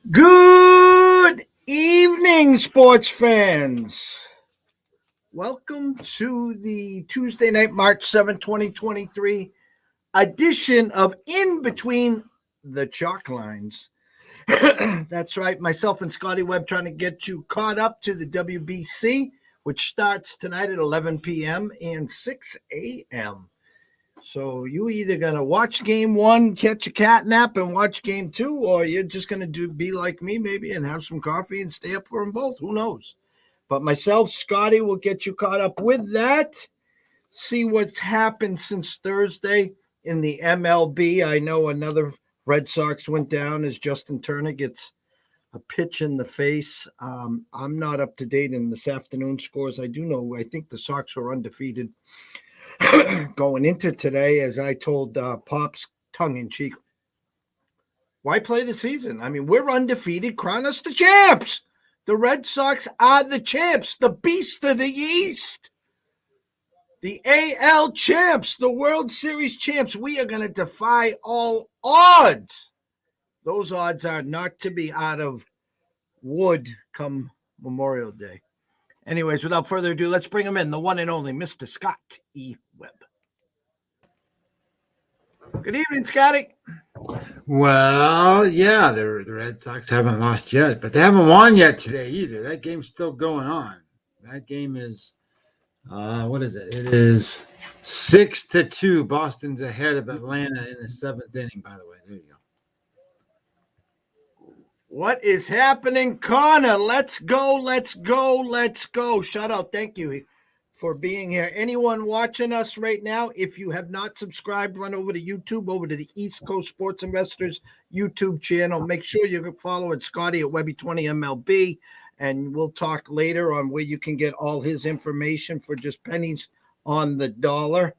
Good evening, sports fans. Welcome to the Tuesday night, March 7th, 2023 edition of In Between the Chalk Lines. That's right, myself and Scotty Webb trying to get you caught up to the WBC, which starts tonight at 11 p.m. and 6 a.m. So you either gonna watch game one, catch a cat nap, and watch game two, or you're just gonna be like me, maybe, and have some coffee and stay up for them both. Who knows? But myself, Scotty, will get you caught up with that. See what's happened since Thursday in the MLB. I know another Red Sox went down as Justin Turner gets a pitch in the face. I'm not up to date in this afternoon scores. I do know. I think the Sox were undefeated going into today, as I told Pops tongue in cheek, why play the season? I mean, we're undefeated. Crown us the champs. The Red Sox are the champs, the beast of the East, the AL champs, the World Series champs. We are going to defy all odds. Those odds are not to be out of wood come Memorial Day. Anyways, without further ado, let's bring him in, the one and only Mr. Scott E. Webb. Good evening, Scotty. Well, yeah, the Red Sox haven't lost yet, but they haven't won yet today either. That game's still going on. That game is, what is it? It is 6-2. Boston's ahead of Atlanta in the seventh inning, by the way. There you go. What is happening, Connor? Let's go, let's go, let's go. Shout out, thank you for being here. Anyone watching us right now, if you have not subscribed, run over to YouTube, over to the East Coast Sports Investors YouTube channel. Make sure you follow at Scotty at Webby20MLB, and we'll talk later on where you can get all his information for just pennies on the dollar.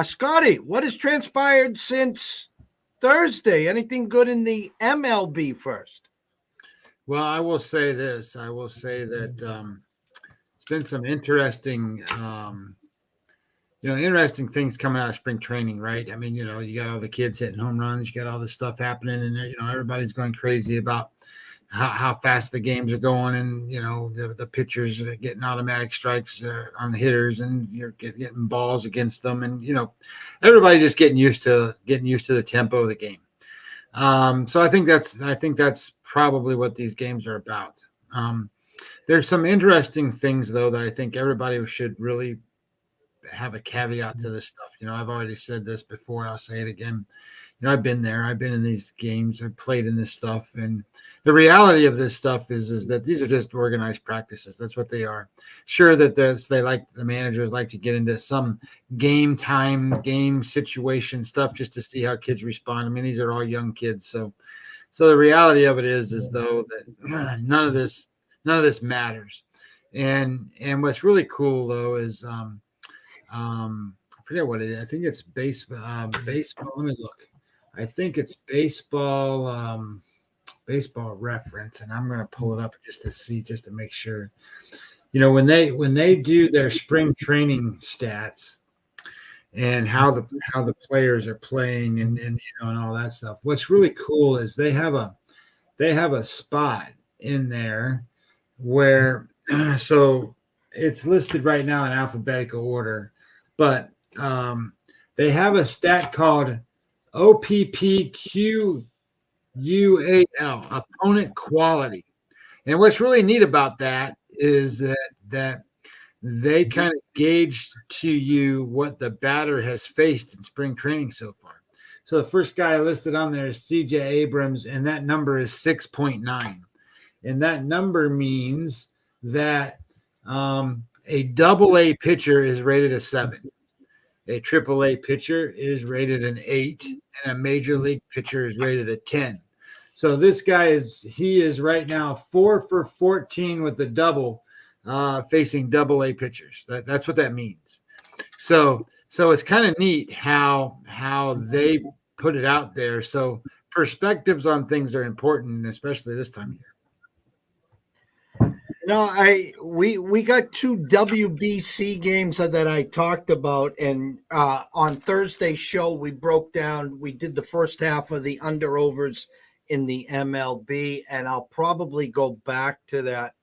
Scotty, what has transpired since Thursday? Anything good in the MLB first? Well, I will say this. I will say that it's been some interesting, interesting things coming out of spring training, right? I mean, you got all the kids hitting home runs, you got all this stuff happening, and everybody's going crazy about how fast the games are going, and the pitchers are getting automatic strikes on the hitters, and you're getting balls against them, and everybody's just getting used to the tempo of the game. So I think that's probably what these games are about. There's some interesting things though that I think everybody should really have a caveat to this stuff. I've already said this before, and I'll say it again. I've been there. I've been in these games. I've played in this stuff, and the reality of this stuff is that these are just organized practices. That's what they are. Sure, that the managers like to get into some game time, game situation stuff just to see how kids respond. I mean, these are all young kids, so the reality of it is though that none of this matters. And what's really cool though is I forget what it is. I think it's baseball. Baseball. Let me look. I think it's baseball reference, and I'm going to pull it up just to make sure. When they do their spring training stats and how the players are playing and all that stuff. What's really cool is they have a spot in there where so it's listed right now in alphabetical order, but they have a stat called OPPQUAL, opponent quality. And what's really neat about that is that they kind of gauge to you what the batter has faced in spring training so far. So the first guy listed on there is CJ Abrams, and that number is 6.9. And that number means that a double-A pitcher is rated a 7. A triple-A pitcher is rated an 8, and a major league pitcher is rated a 10. So this guy is right now 4 for 14 with a double, facing double-A pitchers. That's what that means. So it's kind of neat how they put it out there. So perspectives on things are important, especially this time of year. We got 2 WBC games that I talked about, and on Thursday's show we did the first half of the under-overs in the MLB, and I'll probably go back to that.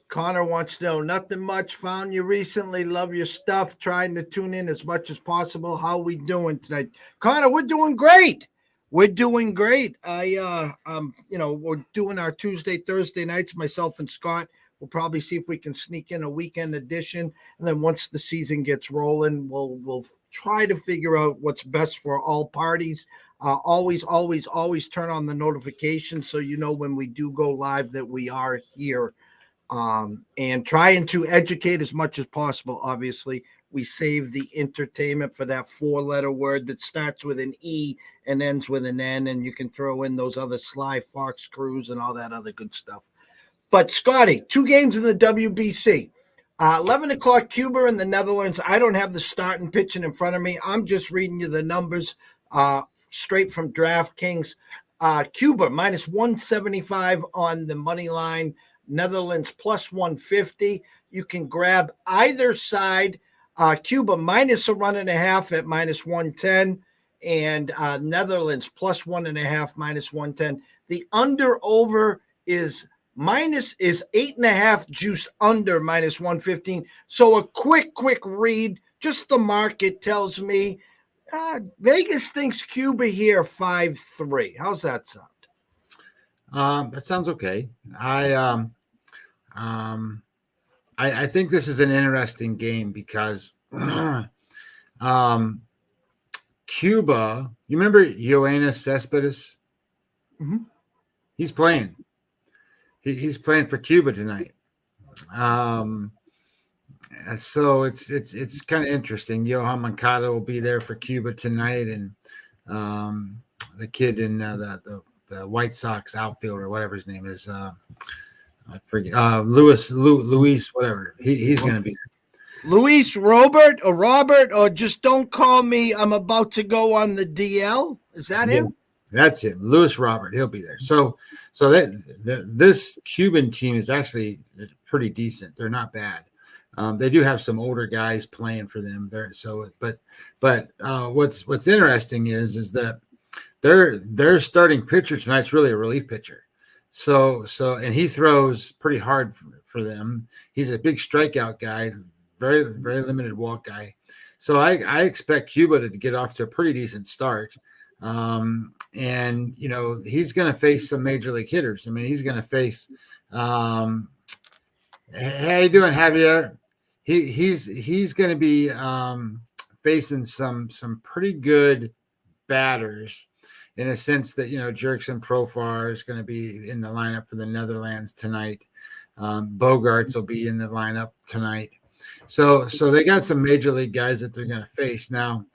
Connor wants to know, nothing much. Found you recently. Love your stuff. Trying to tune in as much as possible. How we doing tonight? Connor, we're doing great. We're doing great. We're doing our Tuesday, Thursday nights, myself and Scott. We'll probably see if we can sneak in a weekend edition. And then once the season gets rolling, we'll try to figure out what's best for all parties. Always turn on the notifications so you know when we do go live that we are here. And trying to educate as much as possible. Obviously, we save the entertainment for that 4-letter word that starts with an E and ends with an N, and you can throw in those other Sly Fox crews and all that other good stuff. But Scotty, 2 games in the WBC. 11 o'clock, Cuba and the Netherlands. I don't have the starting pitching in front of me. I'm just reading you the numbers straight from DraftKings. Cuba minus 175 on the money line. Netherlands plus 150. You can grab either side. Cuba minus a run and a half at minus 110, and Netherlands plus 1.5 minus 110. The under over is 8.5, juice under minus 115. So a quick read. Just the market tells me Vegas thinks Cuba here 5-3. How's that sound? That sounds okay. I think this is an interesting game because Cuba, you remember Yoenis Cespedes? Mm-hmm. He's playing. He's playing for Cuba tonight. So it's kind of interesting. Johan Moncada will be there for Cuba tonight, and the kid in the White Sox outfielder, whatever his name is, I forget. Luis, whatever. He's going to be there. Luis, Robert, or just don't call me. I'm about to go on the DL. Is that him? That's him. Luis Robert. He'll be there. So this Cuban team is actually pretty decent. They're not bad. They do have some older guys playing for them there. But what's interesting is that their starting pitcher tonight's really a relief pitcher. So and he throws pretty hard for them. He's a big strikeout guy, very limited walk guy. So I expect Cuba to get off to a pretty decent start. And he's going to face some major league hitters. I mean, he's going to face. How you doing, Javier? He's going to be facing some pretty good batters. In a sense that, Jurickson Profar is going to be in the lineup for the Netherlands tonight. Bogarts will be in the lineup tonight. So they got some major league guys that they're going to face. Now,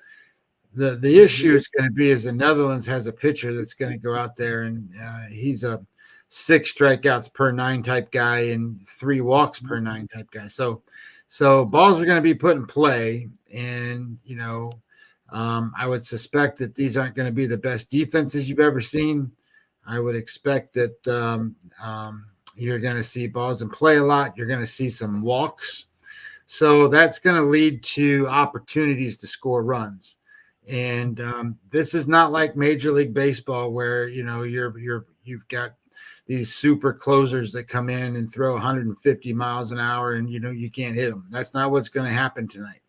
the issue is going to be is the Netherlands has a pitcher that's going to go out there, and he's a 6 strikeouts per 9 type guy and 3 walks per 9 type guy. So balls are going to be put in play, and, I would suspect that these aren't going to be the best defenses you've ever seen. I would expect that you're going to see balls in play a lot. You're going to see some walks. So that's going to lead to opportunities to score runs. And this is not like Major League Baseball where, you've got these super closers that come in and throw 150 miles an hour and, you can't hit them. That's not what's going to happen tonight.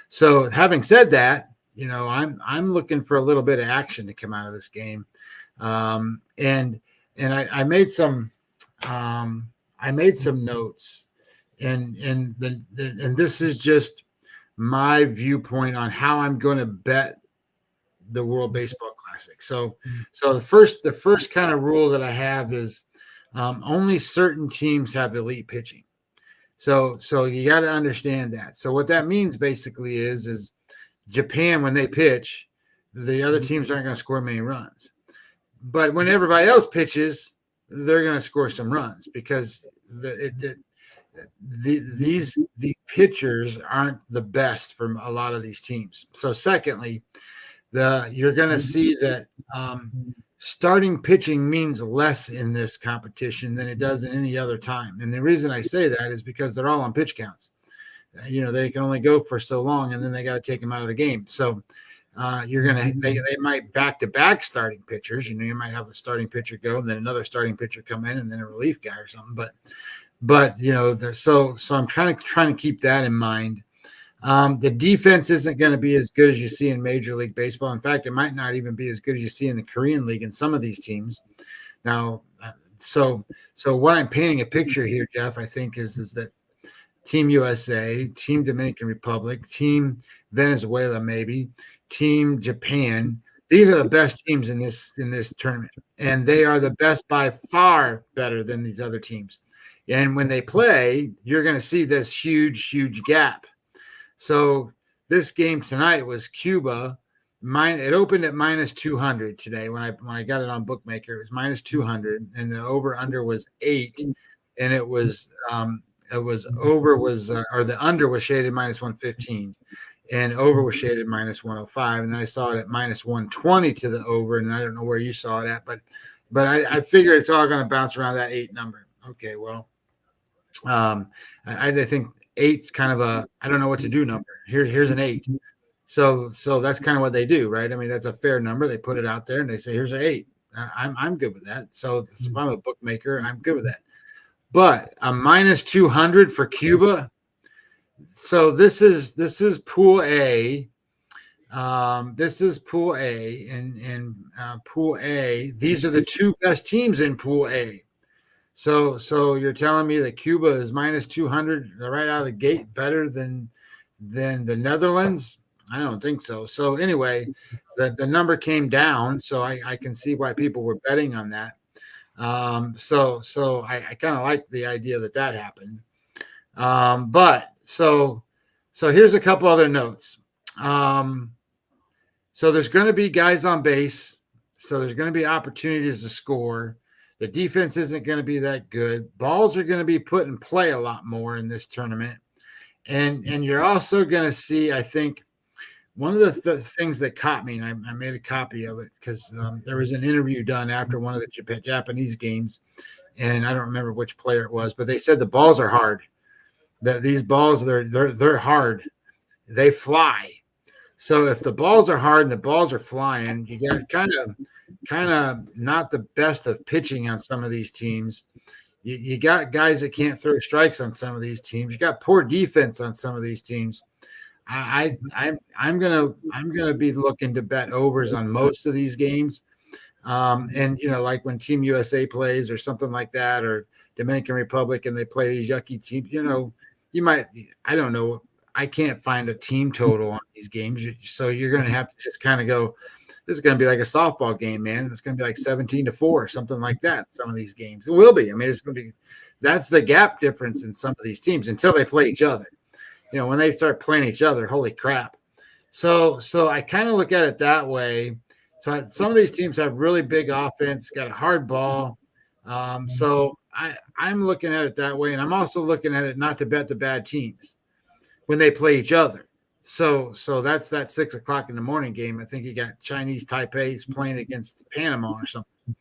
So having said that, I'm looking for a little bit of action to come out of this game, and I made some notes, and this is just my viewpoint on how I'm going to bet the World Baseball Classic. So the first kind of rule that I have is only certain teams have elite pitching. So you got to understand that. So what that means basically is Japan, when they pitch, the other teams aren't going to score many runs. But when everybody else pitches, they're going to score some runs because these pitchers aren't the best from a lot of these teams. So secondly, you're going to see that starting pitching means less in this competition than it does in any other time. And the reason I say that is because they're all on pitch counts. they can only go for so long, and then they got to take them out of the game. So they might back-to-back starting pitchers. You might have a starting pitcher go, and then another starting pitcher come in, and then a relief guy or something. But so I'm kind of trying to keep that in mind. The defense isn't going to be as good as you see in Major League Baseball. In fact, it might not even be as good as you see in the Korean League in some of these teams. Now, so what I'm painting a picture here, Jeff, I think is that Team USA, Team Dominican Republic, Team Venezuela, maybe Team Japan. These are the best teams in this tournament, and they are the best by far, better than these other teams. And when they play, you're going to see this huge gap. So this game tonight was Cuba. It opened at minus 200 today. When I got it on Bookmaker, it was minus 200, and the over under was 8, and the under was shaded minus 115, and over was shaded minus 105. And then I saw it at minus 120 to the over, and I don't know where you saw it at, but I figure it's all going to bounce around that 8 number. Okay, well, I think 8's kind of a I don't know what to do number. Here's an 8. So that's kind of what they do, right? I mean, that's a fair number. They put it out there and they say, here's an 8. I'm good with that. So if I'm a bookmaker, I'm good with that. But a minus 200 for Cuba. So this is Pool A. This is Pool A, and Pool A. These are the 2 best teams in Pool A. So you're telling me that Cuba is minus 200 right out of the gate, better than the Netherlands? I don't think so. So anyway, the number came down, so I can see why people were betting on that. So I kind of like the idea that happened. But so here's a couple other notes. So there's going to be guys on base. So there's going to be opportunities to score. The defense isn't going to be that good. Balls are going to be put in play a lot more in this tournament. And you're also going to see, I think, one of the things that caught me, and I made a copy of it because there was an interview done after one of the Japanese games, and I don't remember which player it was, but they said the balls are hard. That these balls, they're hard. They fly. So if the balls are hard and the balls are flying, you got kind of not the best of pitching on some of these teams. You got guys that can't throw strikes on some of these teams. You got poor defense on some of these teams. I'm gonna be looking to bet overs on most of these games. And like when Team USA plays or something like that, or Dominican Republic, and they play these yucky teams, you might, I don't know. I can't find a team total on these games. So you're going to have to just kind of go, this is going to be like a softball game, man. It's going to be like 17-4 or something like that. Some of these games it will be. I mean, it's going to be, that's the gap difference in some of these teams until they play each other. When they start playing each other, holy crap. So I kind of look at it that way. So some of these teams have really big offense, got a hard ball. So I'm looking at it that way. And I'm also looking at it not to bet the bad teams when they play each other. So that's that 6 o'clock in the morning game. I think you got Chinese Taipei's playing against Panama or something.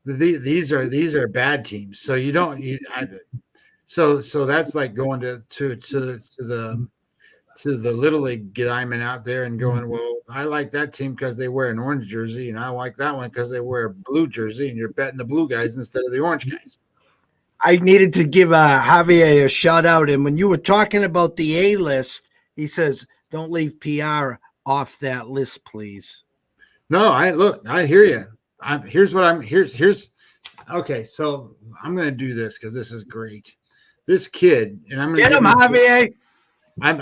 These are bad teams. So you don't. So that's like going to the Little League diamond out there and going, well, I like that team because they wear an orange jersey, and I like that one because they wear a blue jersey, and you're betting the blue guys instead of the orange guys. I needed to give Javier a shout out. And when you were talking about the A list, he says, don't leave PR off that list, please. No, I hear you. Here's okay. So I'm going to do this because this is great. This kid, and I'm going to get him, Javier. I'm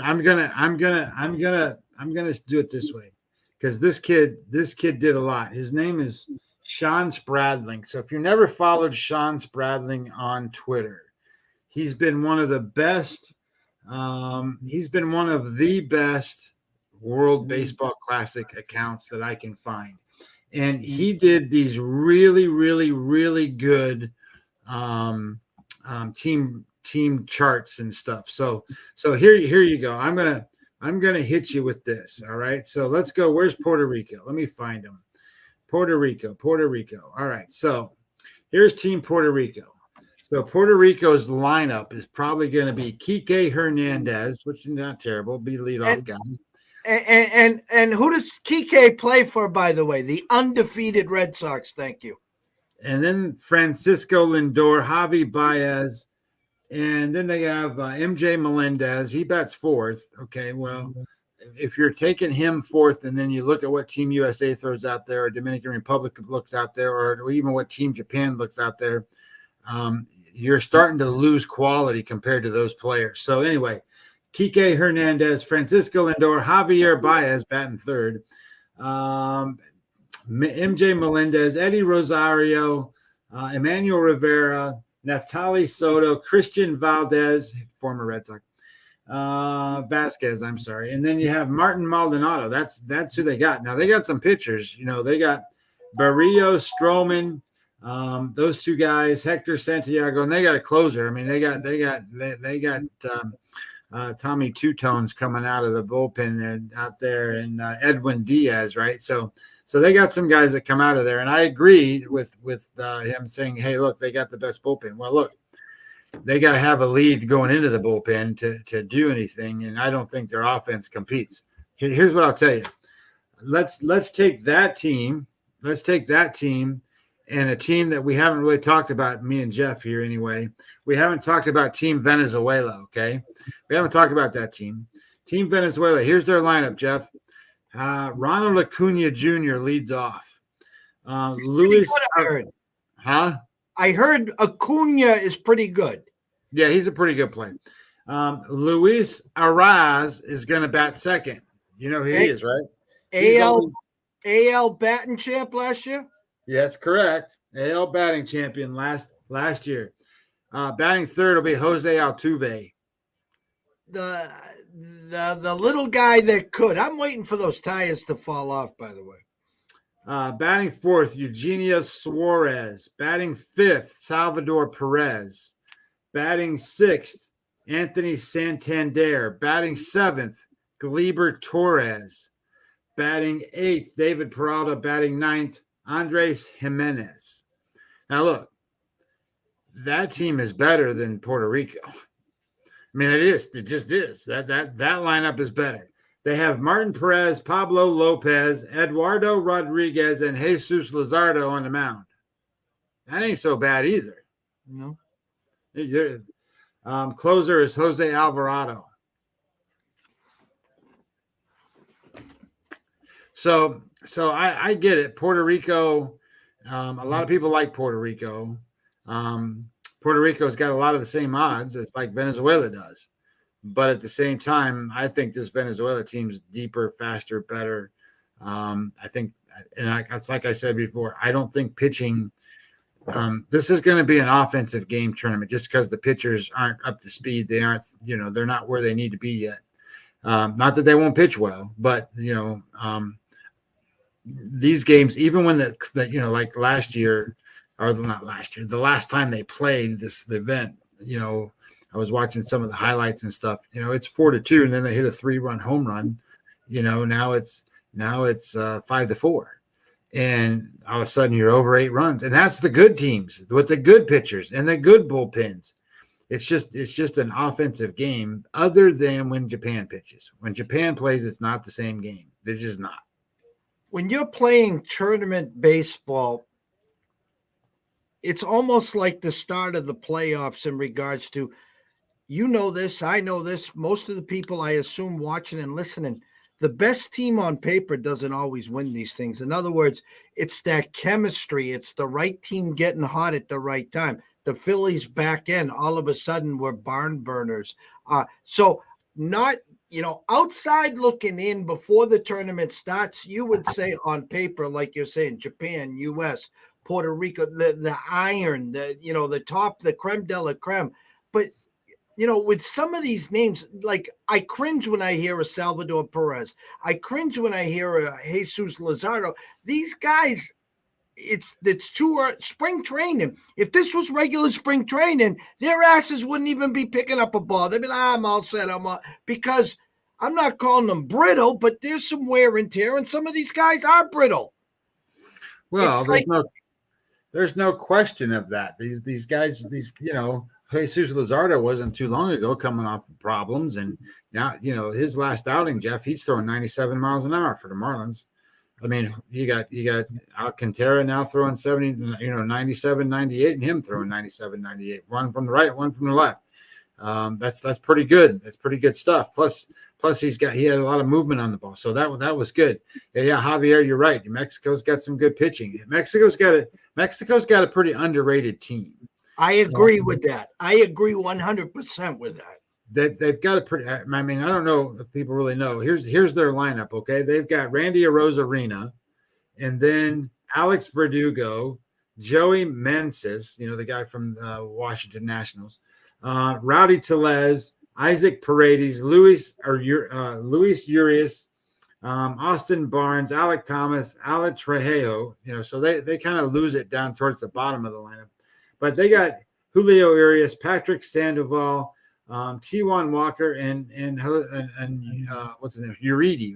gonna do it this way because this kid did a lot. His name is Sean Spradling. So if you never followed Sean Spradling on Twitter, he's been one of the best. He's been one of the best World Baseball Classic accounts that I can find, and he did these really, really, really good team charts and stuff. So here you go. I'm gonna hit you with this. All right. So let's go. Where's Puerto Rico? Let me find him. Puerto Rico. All right. So here's Team Puerto Rico. So Puerto Rico's lineup is probably going to be Kike Hernandez, which is not terrible, be the leadoff guy. And who does Kike play for, by the way? The undefeated Red Sox. Thank you. And then Francisco Lindor, Javi Baez, and then they have MJ Melendez. He bats fourth. Okay, well, if you're taking him fourth, and then you look at what Team USA throws out there, or Dominican Republic looks out there, or even what Team Japan looks out there, you're starting to lose quality compared to those players. So anyway, Kike Hernandez, Francisco Lindor, Javier Baez batting third, MJ Melendez, Eddie Rosario, Emmanuel Rivera, Neftali Soto, Christian Valdez, former Red Sox, Vasquez, I'm sorry. And then you have Martin Maldonado. That's who they got. Now they got some pitchers. They got Barrios, Stroman, those two guys, Hector Santiago, and they got a closer. I mean, they got Tommy Two Tones coming out of the bullpen out there, and Edwin Diaz, right? So they got some guys that come out of there, and I agree with him saying, "Hey, look, they got the best bullpen." Well, look, they got to have a lead going into the bullpen to do anything, and I don't think their offense competes. Here's what I'll tell you: let's take that team. Let's take that team. And a team that we haven't really talked about, me and Jeff here anyway, we haven't talked about Team Venezuela, okay? We haven't talked about that team. Team Venezuela, here's their lineup, Jeff. Ronald Acuna Jr. leads off. Luis. I heard Acuna is pretty good. Yeah, he's a pretty good player. Luis Arraez is going to bat second. You know who he is, right? AL batting champ last year? Yeah, that's correct. AL batting champion last year. Batting third will be Jose Altuve. The little guy that could. I'm waiting for those tires to fall off, by the way. Batting fourth, Eugenio Suarez. Batting fifth, Salvador Perez. Batting sixth, Anthony Santander. Batting seventh, Gleyber Torres. Batting eighth, David Peralta. Batting ninth, Andres Jimenez. Now, look, that team is better than Puerto Rico. I mean, it is. It just is. That lineup is better. They have Martin Perez, Pablo Lopez, Eduardo Rodriguez, and Jesus Luzardo on the mound. That ain't so bad either. No. Closer is Jose Alvarado. So I get it. Puerto Rico, a lot of people like Puerto Rico. Puerto Rico's got a lot of the same odds as like Venezuela does. But at the same time, I think this Venezuela team's deeper, faster, better. I think, and it's like I said before, I don't think pitching this is going to be an offensive game tournament just because the pitchers aren't up to speed. They aren't, they're not where they need to be yet. Not that they won't pitch well, but, these games, even when like last year, or not last year, the last time they played this event, I was watching some of the highlights and stuff. It's 4-2, and then they hit a 3-run home run. Now it's 5-4, and all of a sudden you're over 8 runs, and that's the good teams with the good pitchers and the good bullpens. It's just an offensive game. Other than when Japan pitches, when Japan plays, it's not the same game. It's just not. When you're playing tournament baseball, it's almost like the start of the playoffs in regards to, this, I know this, most of the people I assume watching and listening, the best team on paper doesn't always win these things. In other words, it's that chemistry. It's the right team getting hot at the right time. The Phillies back end, all of a sudden, were barn burners. So not, outside looking in before the tournament starts, you would say on paper, like you're saying, Japan, U.S., Puerto Rico, the iron, the top, the creme de la creme. But, with some of these names, like I cringe when I hear a Salvador Perez. I cringe when I hear a Jesus Luzardo. These guys, it's too spring training. If this was regular spring training, their asses wouldn't even be picking up a ball. They'd be like, I'm all set. Because I'm not calling them brittle, but there's some wear and tear, and some of these guys are brittle. Well, there's no question of that. These guys, Jesus Luzardo wasn't too long ago coming off of problems, and now his last outing, Jeff, he's throwing 97 miles an hour for the Marlins. I mean, you got Alcantara now throwing 70, 97, 98, and him throwing 97, 98. One from the right, one from the left. That's pretty good. That's pretty good stuff. Plus he had a lot of movement on the ball, so that was good. Yeah, Javier, you're right. Mexico's got some good pitching. Mexico's got a pretty underrated team. I agree with that. I agree 100% with that. They've got a pretty. I mean, I don't know if people really know. Here's their lineup. Okay, they've got Randy Arozarena, and then Alex Verdugo, Joey Meneses, the guy from Washington Nationals, Rowdy Tellez, Isaac Paredes, Luis Urias, Austin Barnes, Alec Thomas, Alec Trejo. So they kind of lose it down towards the bottom of the lineup, but they got Julio Urias, Patrick Sandoval, T1 Walker, and what's his name?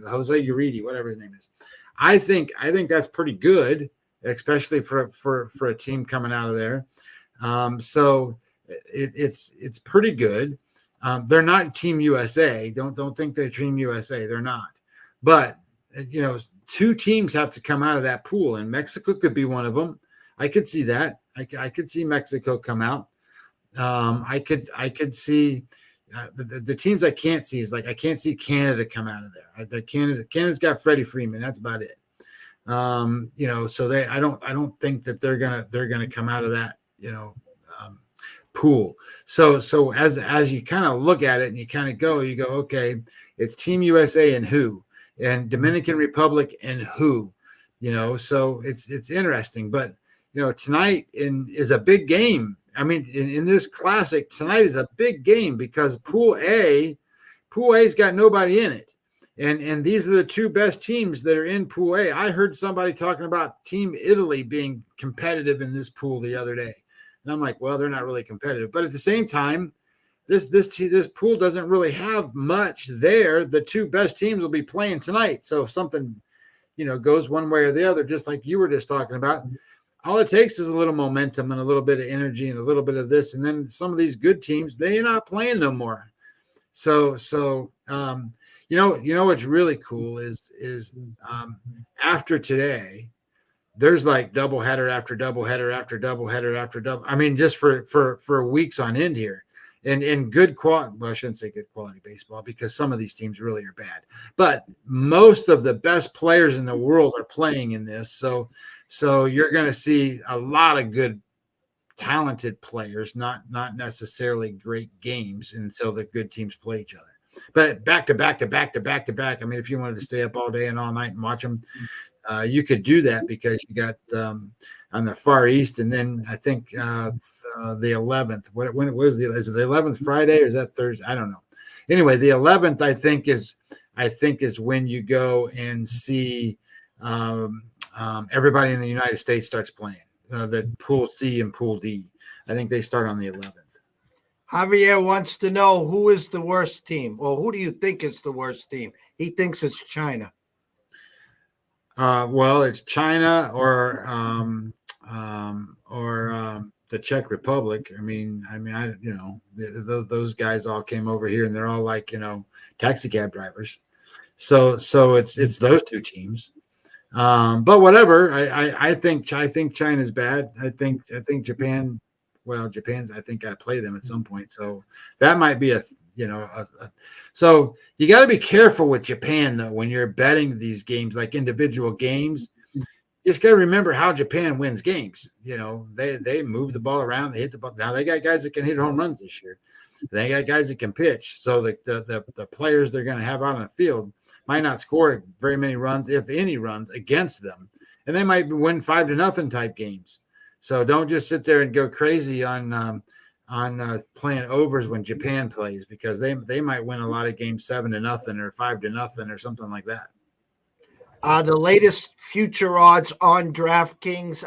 Jose Uridi, whatever his name is. I think that's pretty good, especially for a team coming out of there. So it's pretty good. They're not Team USA. Don't think they're Team USA. They're not. But two teams have to come out of that pool, and Mexico could be one of them. I could see that. I could see Mexico come out. I could see the teams I can't see is I can't see Canada come out of there. Canada's got Freddie Freeman. That's about it. So I don't think that they're gonna come out of that pool. So as you kind of look at it and you kind of go, okay, it's Team USA and who, and Dominican Republic and who, so it's interesting. But tonight is a big game. I mean, in this classic, tonight is a big game because Pool A's got nobody in it. And these are the two best teams that are in Pool A. I heard somebody talking about Team Italy being competitive in this pool the other day. And I'm like, well, they're not really competitive. But at the same time, this pool doesn't really have much there. The two best teams will be playing tonight. So if something, goes one way or the other, just like you were just talking about, all it takes is a little momentum and a little bit of energy and a little bit of this. And then some of these good teams, they're not playing no more. So what's really cool is after today, there's like doubleheader after doubleheader after doubleheader after double. I mean, just for weeks on end here. And good quality, well, I shouldn't say good quality baseball because some of these teams really are bad. But most of the best players in the world are playing in this. So you're going to see a lot of good, talented players, not necessarily great games until the good teams play each other. But back to back to back to back to back. I mean, if you wanted to stay up all day and all night and watch them, you could do that because you got on the Far East, and then I think the 11th. When is it the 11th Friday or is that Thursday? I don't know. Anyway, the 11th I think is when you go and see everybody in the United States starts playing. The Pool C and Pool D. I think they start on the 11th. Javier wants to know who is the worst team, or who do you think is the worst team? He thinks it's China. Well, it's China or the Czech Republic. I mean, those guys all came over here and they're all like, taxi cab drivers. So it's those two teams. But whatever. I think China's bad. I think Japan. Well, Japan's I think got to play them at some point. So that might be so you got to be careful with Japan though when you're betting these games like individual games. You just got to remember how Japan wins games. They move the ball around, they hit the ball. Now they got guys that can hit home runs this year. They got guys that can pitch. So the players they're going to have out on the field might not score very many runs, if any runs, against them, and they might win 5-0 type games. So don't just sit there and go crazy on playing overs when Japan plays because they might win a lot of games 7-0 or 5-0 or something like that. The latest future odds on DraftKings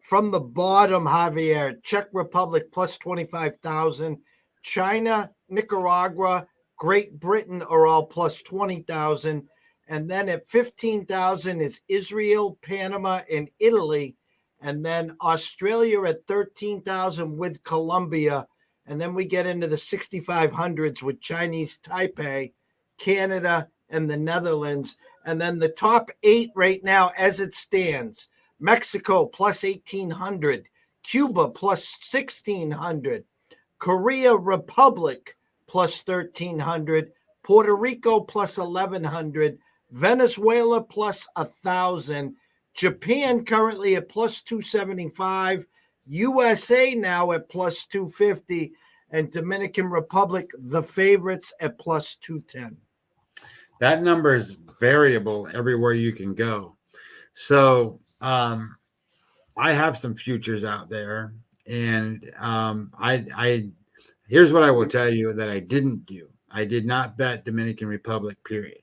from the bottom, Javier, Czech Republic plus 25,000, China, Nicaragua, Great Britain are all plus 20,000, and then at 15,000 is Israel, Panama, and Italy. And then Australia at 13,000 with Colombia. And then we get into the 6,500s with Chinese Taipei, Canada, and the Netherlands. And then the top 8 right now, as it stands: Mexico plus 1,800, Cuba plus 1,600, Korea Republic plus 1,300, Puerto Rico plus 1,100, Venezuela plus 1,000, Japan currently at plus 275, USA now at plus 250, and Dominican Republic, the favorites, at plus 210. That number is variable everywhere you can go. So I have some futures out there, and I here's what I will tell you that I didn't do. I did not bet Dominican Republic, period.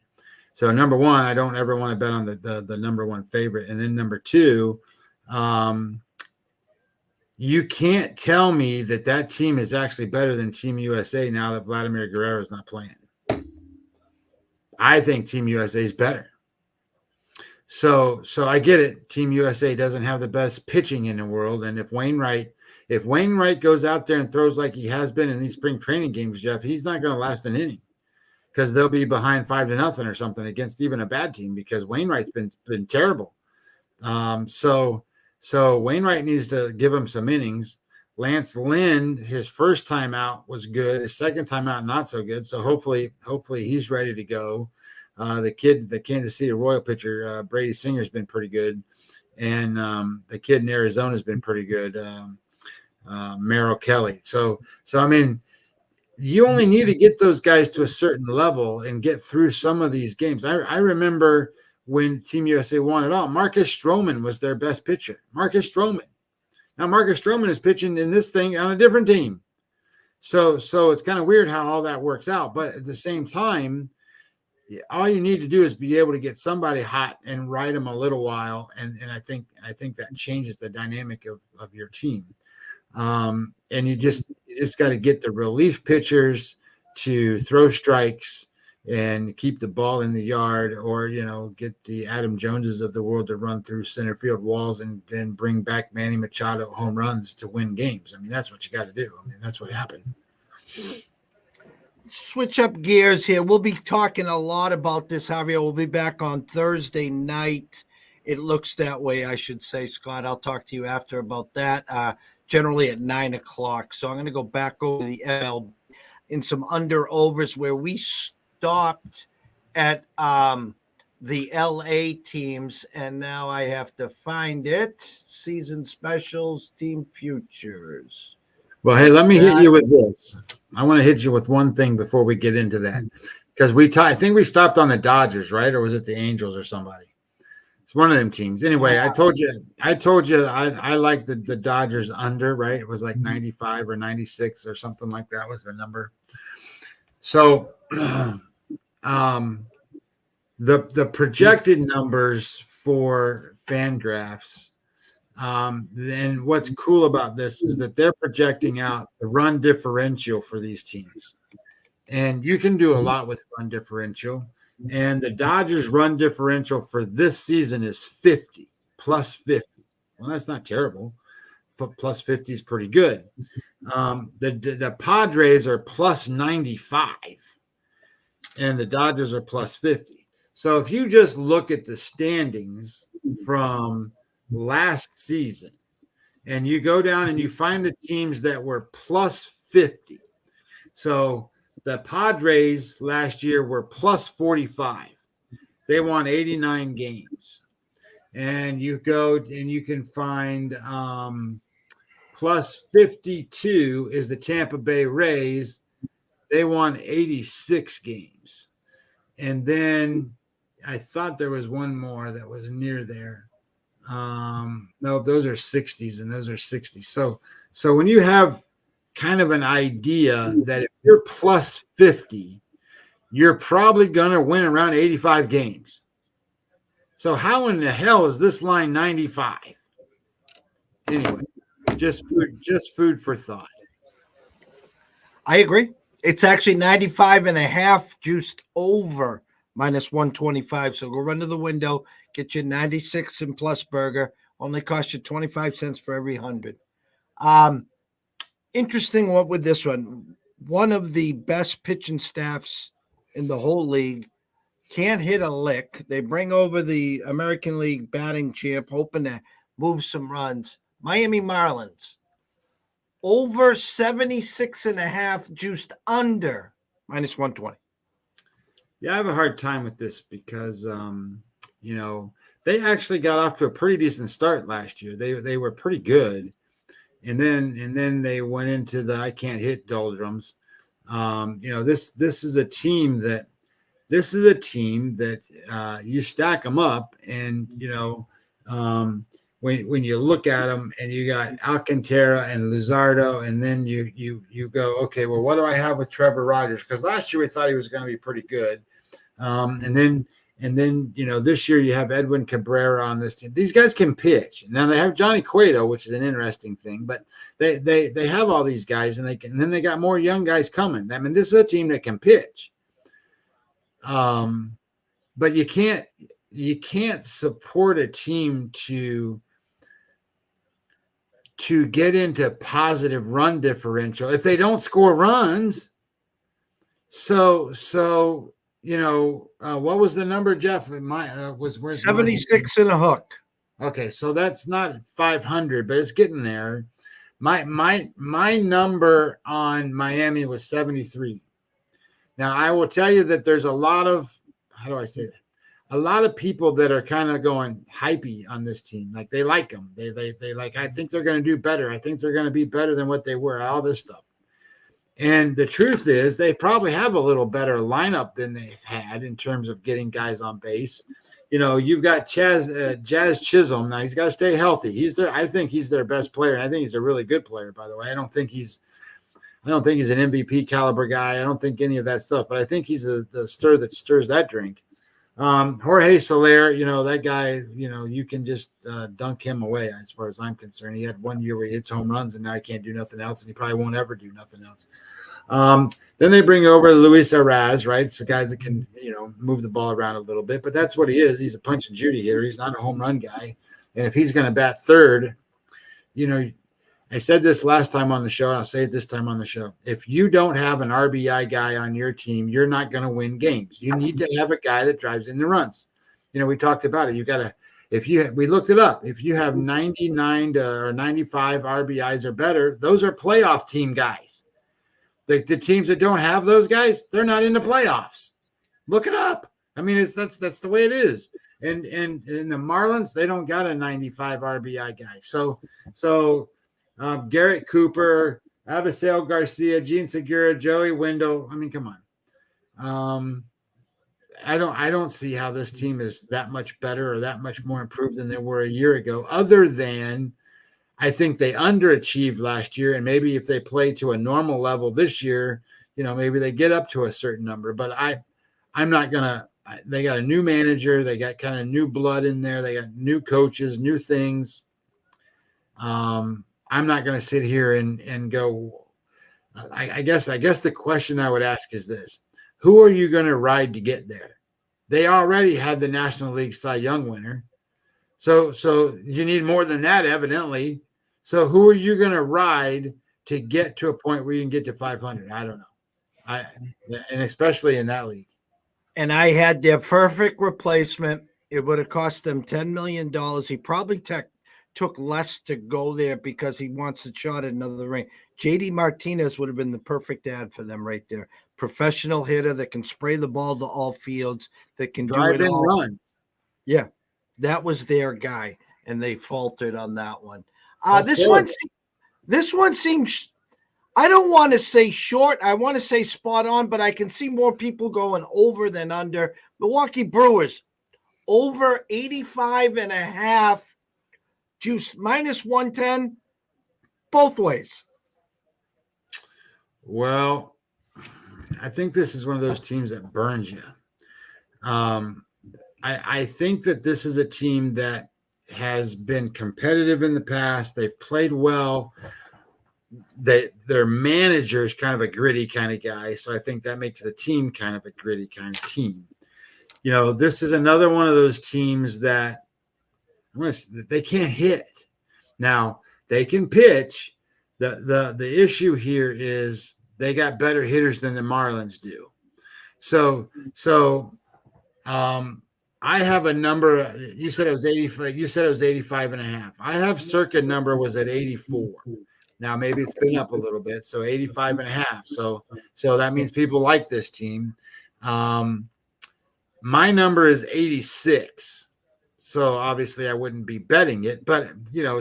So number one, I don't ever want to bet on the number one favorite. And then number two, you can't tell me that team is actually better than Team USA now that Vladimir Guerrero is not playing. I think Team USA is better. So I get it. Team USA doesn't have the best pitching in the world. And if Wainwright goes out there and throws like he has been in these spring training games, Jeff, he's not going to last an inning, because they'll be behind 5-0 or something against even a bad team, because Wainwright's been terrible. So Wainwright needs to give him some innings. Lance Lynn, his first time out was good. His second time out, not so good. So hopefully he's ready to go. The Kansas City Royal pitcher, Brady Singer's been pretty good. And the kid in Arizona has been pretty good, Merrill Kelly. So I mean, you only need to get those guys to a certain level and get through some of these games. I remember when Team USA won it all, Marcus Stroman was their best pitcher. Marcus Stroman. Now Marcus Stroman is pitching in this thing on a different team. So it's kind of weird how all that works out. But at the same time, all you need to do is be able to get somebody hot and ride them a little while. And I think that changes the dynamic of your team. And you just got to get the relief pitchers to throw strikes and keep the ball in the yard, or, get the Adam Joneses of the world to run through center field walls and then bring back Manny Machado home runs to win games. I mean, that's what you got to do. I mean, that's what happened. Switch up gears here. We'll be talking a lot about this, Javier. We'll be back on Thursday night. It looks that way, I should say, Scott. I'll talk to you after about that, generally at 9 o'clock. So I'm going to go back over the MLB in some under-overs where we stopped at the LA teams, and now I have to find it. Season specials, team futures. Well, hey, let me hit you with this. I want to hit you with one thing before we get into that, because I think we stopped on the Dodgers, right? Or was it the Angels or somebody? It's one of them teams. Anyway, I told you I like the Dodgers under, right? It was like 95 or 96 or something like that was the number. So the projected numbers for Fangraphs, then what's cool about this is that they're projecting out the run differential for these teams. And you can do a lot with run differential. And the Dodgers run differential for this season is 50, plus 50. Well, that's not terrible, but plus 50 is pretty good. The Padres are plus 95, and the Dodgers are plus 50. So if you just look at the standings from last season and you go down and you find the teams that were plus 50. So the Padres last year were plus 45. They won 89 games. And you go and you can find plus 52 is the Tampa Bay Rays. They won 86 games. And then I thought there was one more that was near there. No, those are 60s and those are 60s. So when you have kind of an idea that if you're plus 50, you're probably going to win around 85 games. So how in the hell is this line 95? Anyway, just food for thought. I agree. It's actually 95 and a half, juiced over minus 125. So go run to the window, get your 96 and plus burger Only cost you 25 cents for every 100. Interesting what with this one. One of the best pitching staffs in the whole league can't hit a lick. They bring over the American League batting champ, hoping to move some runs. Miami Marlins, over 76 and a half, juiced under minus 120. Yeah, I have a hard time with this because, they actually got off to a pretty decent start last year. They were pretty good, and then they went into the I can't hit doldrums. This is a team that you stack them up, and when you look at them, and you got Alcantara and Luzardo, and then you go, okay, well, what do I have with Trevor Rogers? Because last year we thought he was going to be pretty good, and then this year you have Edwin Cabrera on this team. These guys can pitch. Now they have Johnny Cueto, which is an interesting thing, but they have all these guys, and then they got more young guys coming. I mean, this is a team that can pitch. But you can't support a team to get into positive run differential if they don't score runs. So what was the number, Jeff? Was 76 and a hook. Okay, so that's not 500, but it's getting there. My number on Miami was 73. Now, I will tell you that there's a lot of, how do I say that? A lot of people that are kind of going hypey on this team. Like they like them. They like, I think they're going to do better. I think they're going to be better than what they were, all this stuff. And the truth is they probably have a little better lineup than they've had in terms of getting guys on base. You've got Jazz Chisholm. Now he's got to stay healthy. I think he's their best player. And I think he's a really good player, by the way. I don't think he's an MVP caliber guy. I don't think any of that stuff, but I think he's the stir that stirs that drink. Jorge Soler, that guy, you can just dunk him away as far as I'm concerned. He had 1 year where he hits home runs, and now he can't do nothing else, and he probably won't ever do nothing else. Then they bring over Luis Arraez, right? It's a guy that can, move the ball around a little bit, but that's what he is. He's a punch and Judy hitter. He's not a home run guy. And if he's going to bat third, I said this last time on the show, and I'll say it this time on the show. If you don't have an RBI guy on your team, you're not going to win games. You need to have a guy that drives in the runs. We talked about it. You got to, we looked it up. If you have 99 or 95 RBIs or better, those are playoff team guys. The teams that don't have those guys, they're not in the playoffs. Look it up. I mean, that's the way it is. And the Marlins, they don't got a 95 RBI guy. So Garrett Cooper, Abisail Garcia, Gene Segura, Joey Wendell. I mean, come on. I don't see how this team is that much better or that much more improved than they were a year ago, other than I think they underachieved last year. And maybe if they play to a normal level this year, maybe they get up to a certain number. But I'm not going to. They got a new manager. They got kind of new blood in there. They got new coaches, new things. I'm not going to sit here and go. I guess the question I would ask is this: who are you going to ride to get there? They already had the National League Cy Young winner, so you need more than that, evidently. So who are you going to ride to get to a point where you can get to 500? I don't know. And especially in that league. And I had their perfect replacement. It would have cost them $10 million. He probably took less to go there because he wants a shot at another ring. JD Martinez would have been the perfect ad for them right there. Professional hitter that can spray the ball to all fields, that can drive do it and all. Run. Yeah, that was their guy, and they faltered on that one. This one seems, I don't want to say short. I want to say spot on, but I can see more people going over than under. Milwaukee Brewers, over 85 and a half. Juice minus 110 both ways. Well, I think this is one of those teams that burns you. I think that this is a team that has been competitive in the past. They've played well. Their manager is kind of a gritty kind of guy, so I think that makes the team kind of a gritty kind of team. This is another one of those teams that They can't hit. Now they can pitch. The issue here is they got better hitters than the Marlins do. So I have a number. You said it was 85. You said it was 85 and a half. I have circa number was at 84. Now maybe it's been up a little bit. So 85 and a half. So that means people like this team. My number is 86. So obviously I wouldn't be betting it, but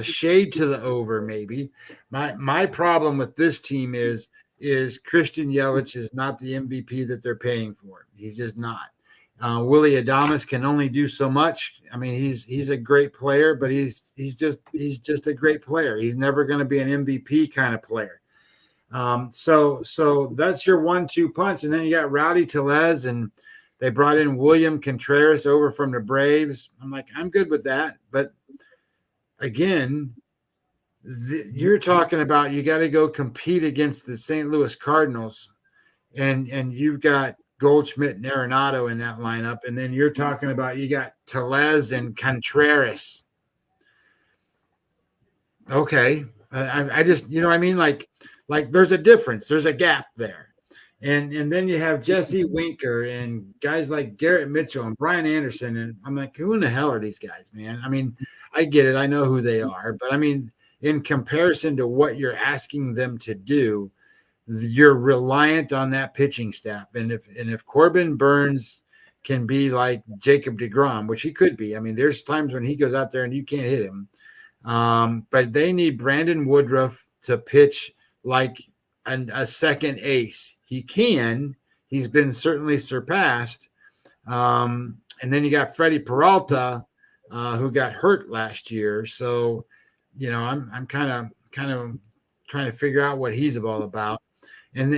shade to the over maybe. My problem with this team is Christian Yelich is not the MVP that they're paying for. He's just not. Willie Adames can only do so much. I mean, he's a great player, but he's just a great player. He's never going to be an MVP kind of player. So that's your 1-2 punch, and then you got Rowdy Tellez, and they brought in William Contreras over from the Braves. I'm like, I'm good with that, but again, you're talking about you got to go compete against the St. Louis Cardinals, and you've got Goldschmidt and Arenado in that lineup, and then you're talking about you got Tellez and Contreras. Okay, I just I mean, like there's a difference, there's a gap there, and then you have Jesse Winker and guys like Garrett Mitchell and Brian Anderson, and I'm like, who in the hell are these guys, man? I mean, I get it, I know who they are, but I mean, in comparison to what you're asking them to do, you're reliant on that pitching staff. And if Corbin Burns can be like Jacob deGrom, which he could be, I mean, there's times when he goes out there and you can't hit him. But they need Brandon Woodruff to pitch like a second ace. He can. He's been certainly surpassed. And then you got Freddie Peralta, who got hurt last year. So, I'm kind of trying to figure out what he's all about. And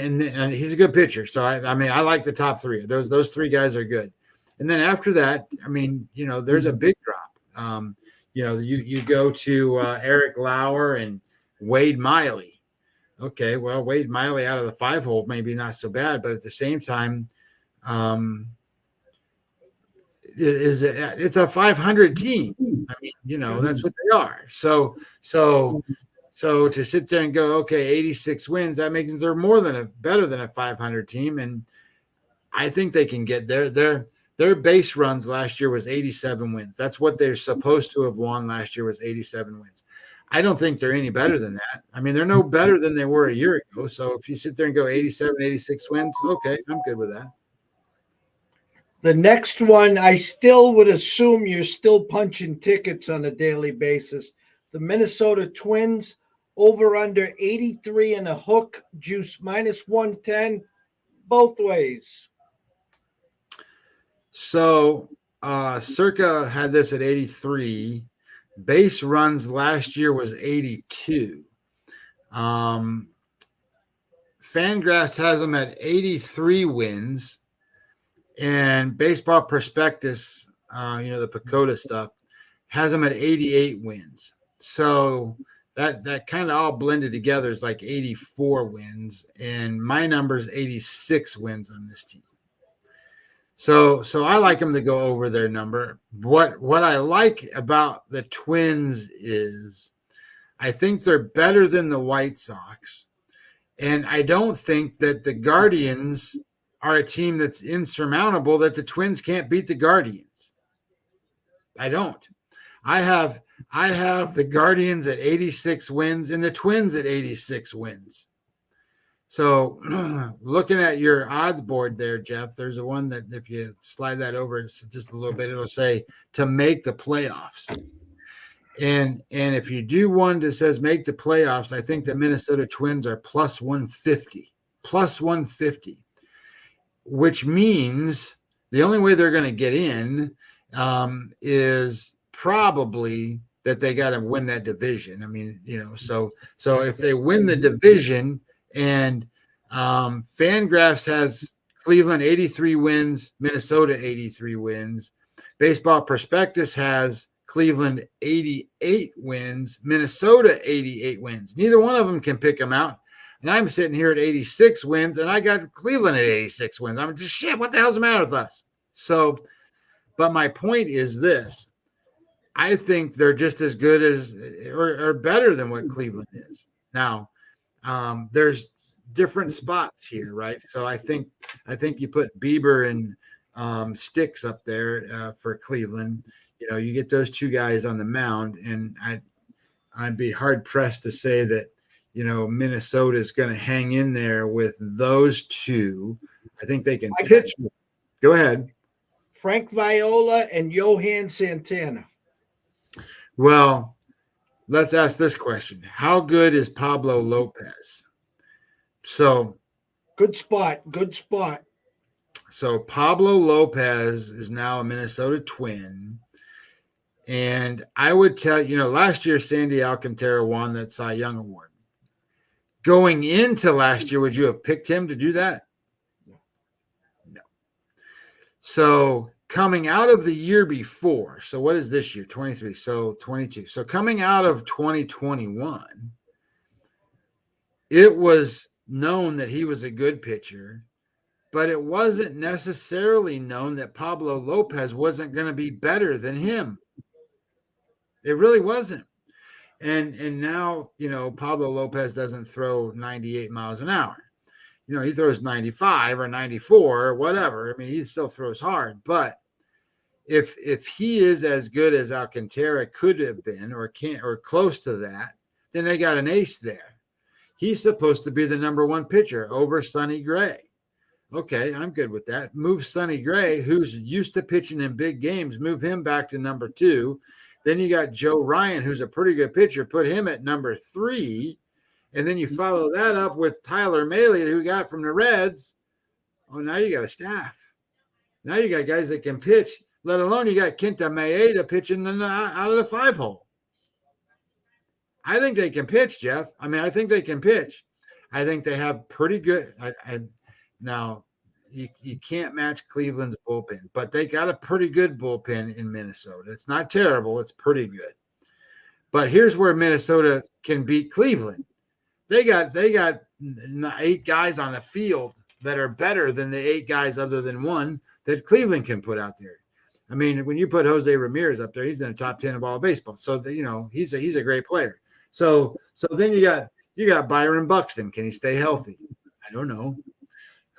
he's a good pitcher. So I mean, I like the top three. Those three guys are good. And then after that, I mean, there's a big drop. You go to Eric Lauer and Wade Miley. Okay, well, Wade Miley out of the 5-hole maybe not so bad, but at the same time, it's a 500 team. I mean, that's what they are. So to sit there and go, okay, 86 wins, that makes they're better than a 500 team, and I think they can get there. Their base runs last year was 87 wins. That's what they're supposed to have won last year, was 87 wins. I don't think they're any better than that. I mean, they're no better than they were a year ago. So if you sit there and go 87, 86 wins, okay, I'm good with that. The next one, I still would assume you're still punching tickets on a daily basis. The Minnesota Twins, over under 83 and a hook, juice minus 110, both ways. So Circa had this at 83. Base runs last year was 82. Fangraphs has them at 83 wins. And Baseball Prospectus, the Pacoda stuff, has them at 88 wins. So that kind of all blended together is like 84 wins. And my number is 86 wins on this team. So I like them to go over their number. What I like about the Twins is I think they're better than the White Sox. And I don't think that the Guardians are a team that's insurmountable, that the Twins can't beat the Guardians. I don't. I have the Guardians at 86 wins and the Twins at 86 wins. So looking at your odds board there, Jeff, there's a one that if you slide that over just a little bit, it'll say to make the playoffs. And if you do one that says make the playoffs, I think the Minnesota Twins are plus 150, which means the only way they're going to get in is probably that they got to win that division. I mean, so if they win the division, and Fangraphs has Cleveland 83 wins, Minnesota 83 wins. Baseball Prospectus has Cleveland 88 wins, Minnesota 88 wins. Neither one of them can pick them out. And I'm sitting here at 86 wins, and I got Cleveland at 86 wins. I'm just, shit, what the hell's the matter with us? So, but my point is this. I think they're just as good as or better than what Cleveland is. Now, there's different spots here, right? So I think you put Bieber and Sticks up there for Cleveland. You get those two guys on the mound, and I'd be hard pressed to say that Minnesota is going to hang in there with those two. I think they can pitch. Go ahead. Frank Viola and Johan Santana. Well, let's ask this question: how good is Pablo Lopez? So good spot. Good spot. So Pablo Lopez is now a Minnesota Twin. And I would tell last year Sandy Alcantara won that Cy Young Award. Going into last year, would you have picked him to do that? No. So coming out of the year before, so what is this year? 23, so 22. So coming out of 2021, it was known that he was a good pitcher, but it wasn't necessarily known that Pablo Lopez wasn't going to be better than him. It really wasn't. And now, Pablo Lopez doesn't throw 98 miles an hour. He throws 95 or 94 or whatever. I mean, he still throws hard. But if he is as good as Alcantara could have been or close to that, then they got an ace there. He's supposed to be the number one pitcher over Sonny Gray. Okay, I'm good with that. Move Sonny Gray, who's used to pitching in big games, move him back to number 2. Then you got Joe Ryan, who's a pretty good pitcher, put him at number 3. And then you follow that up with Tyler Mahle, who got from the Reds. Oh, now you got a staff. Now you got guys that can pitch, let alone you got Kenta Maeda pitching out of the 5-hole. I think they can pitch, Jeff. I mean, I think they can pitch. I think they have pretty good now, you can't match Cleveland's bullpen, but they got a pretty good bullpen in Minnesota. It's not terrible. It's pretty good. But here's where Minnesota can beat Cleveland. They got 8 guys on the field that are better than the 8 guys other than one that Cleveland can put out there. I mean, when you put Jose Ramirez up there, he's in the top 10 of all baseball. So, he's a great player. So then you got Byron Buxton. Can he stay healthy? I don't know.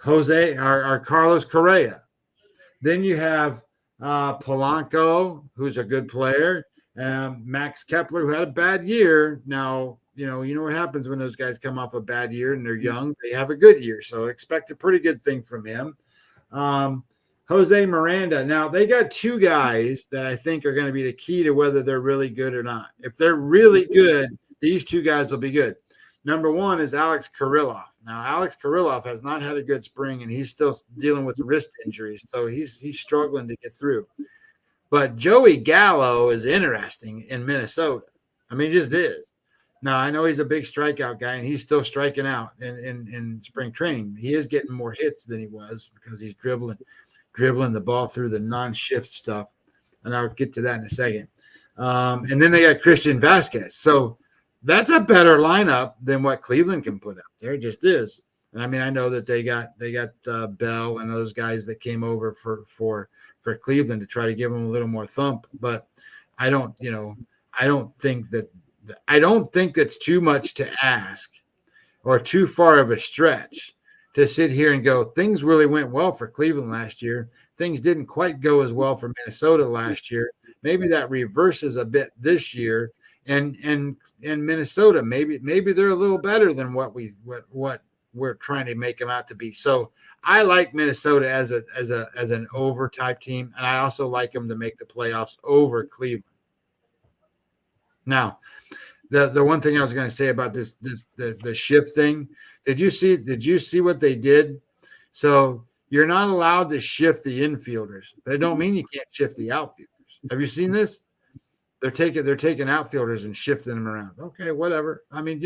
Jose or Carlos Correa. Then you have Polanco, who's a good player. Max Kepler, who had a bad year. Now, you know what happens when those guys come off a bad year and they're young. They have a good year, so expect a pretty good thing from him. Jose Miranda. Now, they got 2 guys that I think are going to be the key to whether they're really good or not. If they're really good, these 2 guys will be good. Number 1 is Alex Kirilloff. Now, Alex Kirilloff has not had a good spring, and he's still dealing with wrist injuries, so he's struggling to get through. But Joey Gallo is interesting in Minnesota. I mean, he just is. Now, I know he's a big strikeout guy, and he's still striking out in spring training. He is getting more hits than he was because he's dribbling the ball through the non-shift stuff, and I'll get to that in a second. And then they got Christian Vasquez. So that's a better lineup than what Cleveland can put out there. It just is. And I mean, I know that they got Bell and those guys that came over for Cleveland to try to give them a little more thump. But I don't think that's too much to ask or too far of a stretch to sit here and go, things really went well for Cleveland last year. Things didn't quite go as well for Minnesota last year. Maybe that reverses a bit this year. And Minnesota, maybe they're a little better than what we're trying to make them out to be. So I like Minnesota as an over type team, and I also like them to make the playoffs over Cleveland. Now, the one thing I was going to say about the shift thing, did you see what they did? So you're not allowed to shift the infielders, but it don't mean you can't shift the outfielders. Have you seen this? They're taking outfielders and shifting them around. Okay, whatever. I mean,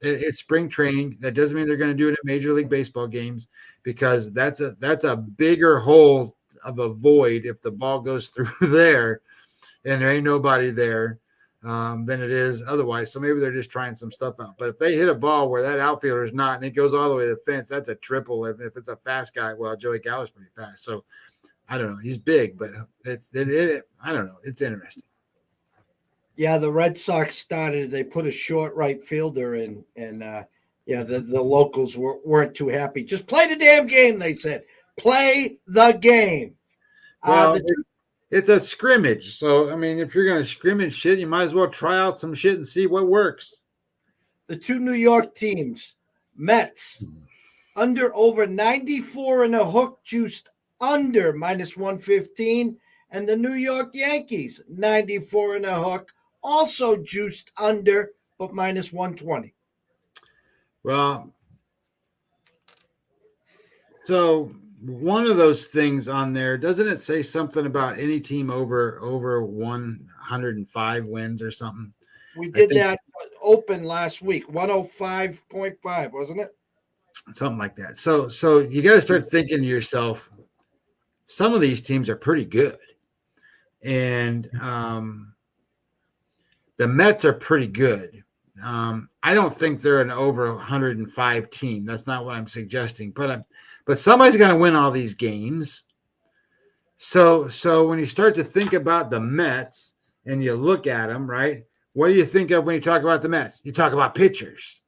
it's spring training. That doesn't mean they're going to do it at Major League Baseball games because that's a bigger hole of a void if the ball goes through there and there ain't nobody there than it is otherwise. So maybe they're just trying some stuff out. But if they hit a ball where that outfielder is not and it goes all the way to the fence, that's a triple. If it's a fast guy, well, Joey Gallo's pretty fast. So I don't know. He's big, but I don't know. It's interesting. Yeah, the Red Sox started. They put a short right fielder in, and yeah, the locals weren't too happy. Just play the damn game, they said. Play the game. Well, The it's a scrimmage. So, I mean, if you're going to scrimmage shit, you might as well try out some shit and see what works. the two New York teams, Mets, under over 94 and a hook, juiced under minus 115, and the New York Yankees, 94 and a hook, also juiced under, but minus 120. Well, so one of those things on there, doesn't it say something about any team over 105 wins or something? We I did think that open last week, 105.5, wasn't it? something like that. So you got to start thinking to yourself, some of these teams are pretty good. And the Mets are pretty good. I don't think they're an over 105 team. That's not what I'm suggesting. But somebody's going to win all these games. So when you start to think about the Mets and you look at them, right? What do you think of when you talk about the Mets? You talk about pitchers.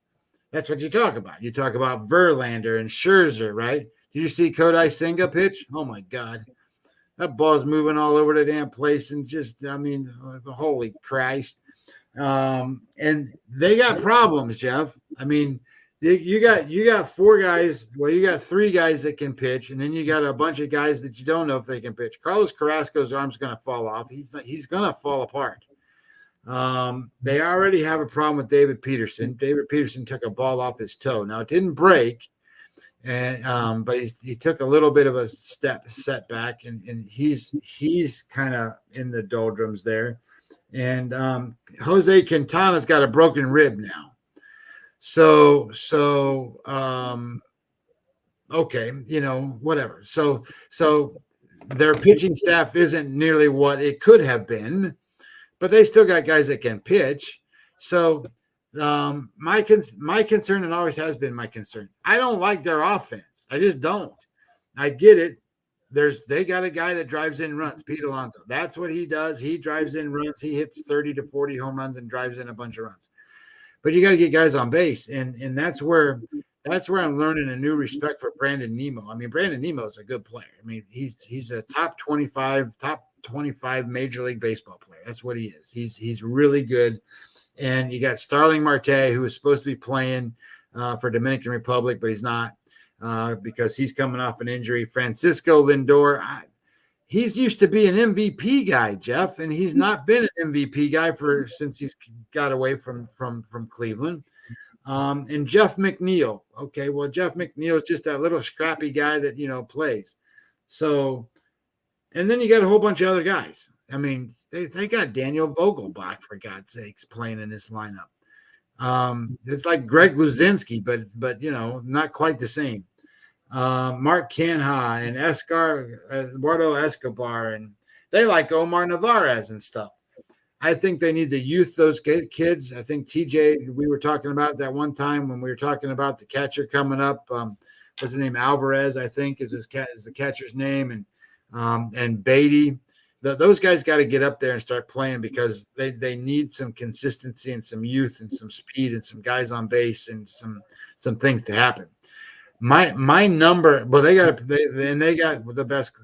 That's what you talk about. You talk about Verlander and Scherzer, right? Did you see Kodai Senga pitch? Oh my God, that ball's moving all over the damn place, and just, I mean, holy Christ. And they got problems, Jeff. I mean, you got four guys. Well, you got three guys that can pitch, and then you got a bunch of guys that you don't know if they can pitch. Carlos Carrasco's arm's going to fall off. He's going to fall apart. They already have a problem with David Peterson. David Peterson took a ball off his toe. Now, it didn't break, and but he took a little bit of a setback, and he's kind of in the doldrums there. And Jose Quintana's got a broken rib now. So okay, whatever. So their pitching staff isn't nearly what it could have been, but they still got guys that can pitch. So my concern, and always has been my concern, I don't like their offense. I just don't. I get it. They got a guy that drives in runs, Pete Alonso. That's what he does. He drives in runs. He hits 30 to 40 home runs and drives in a bunch of runs. But you got to get guys on base, and that's where I'm learning a new respect for Brandon Nimmo. I mean, Brandon Nimmo is a good player. I mean, he's a top 25 Major League Baseball player. That's what he is. He's really good. And you got Starling Marte, who is supposed to be playing for Dominican Republic, but he's not because he's coming off an injury. Francisco Lindor, he's used to be an MVP guy, Jeff, and he's not been an MVP guy since he's got away from Cleveland. And Jeff McNeil. Okay, well, Jeff McNeil is just that little scrappy guy that plays. So, and then you got a whole bunch of other guys. I mean, they got Daniel Vogelbach, for God's sakes, playing in this lineup. It's like Greg Luzinski, but not quite the same. Mark Canha and Eduardo Escobar, and they like Omar Narvaez and stuff. I think they need to youth those kids. I think TJ, we were talking about it that one time when we were talking about the catcher coming up. What's his name? Alvarez, I think, is the catcher's name, and Beatty. Those guys got to get up there and start playing because they need some consistency and some youth and some speed and some guys on base and some things to happen. My number, but they got the best.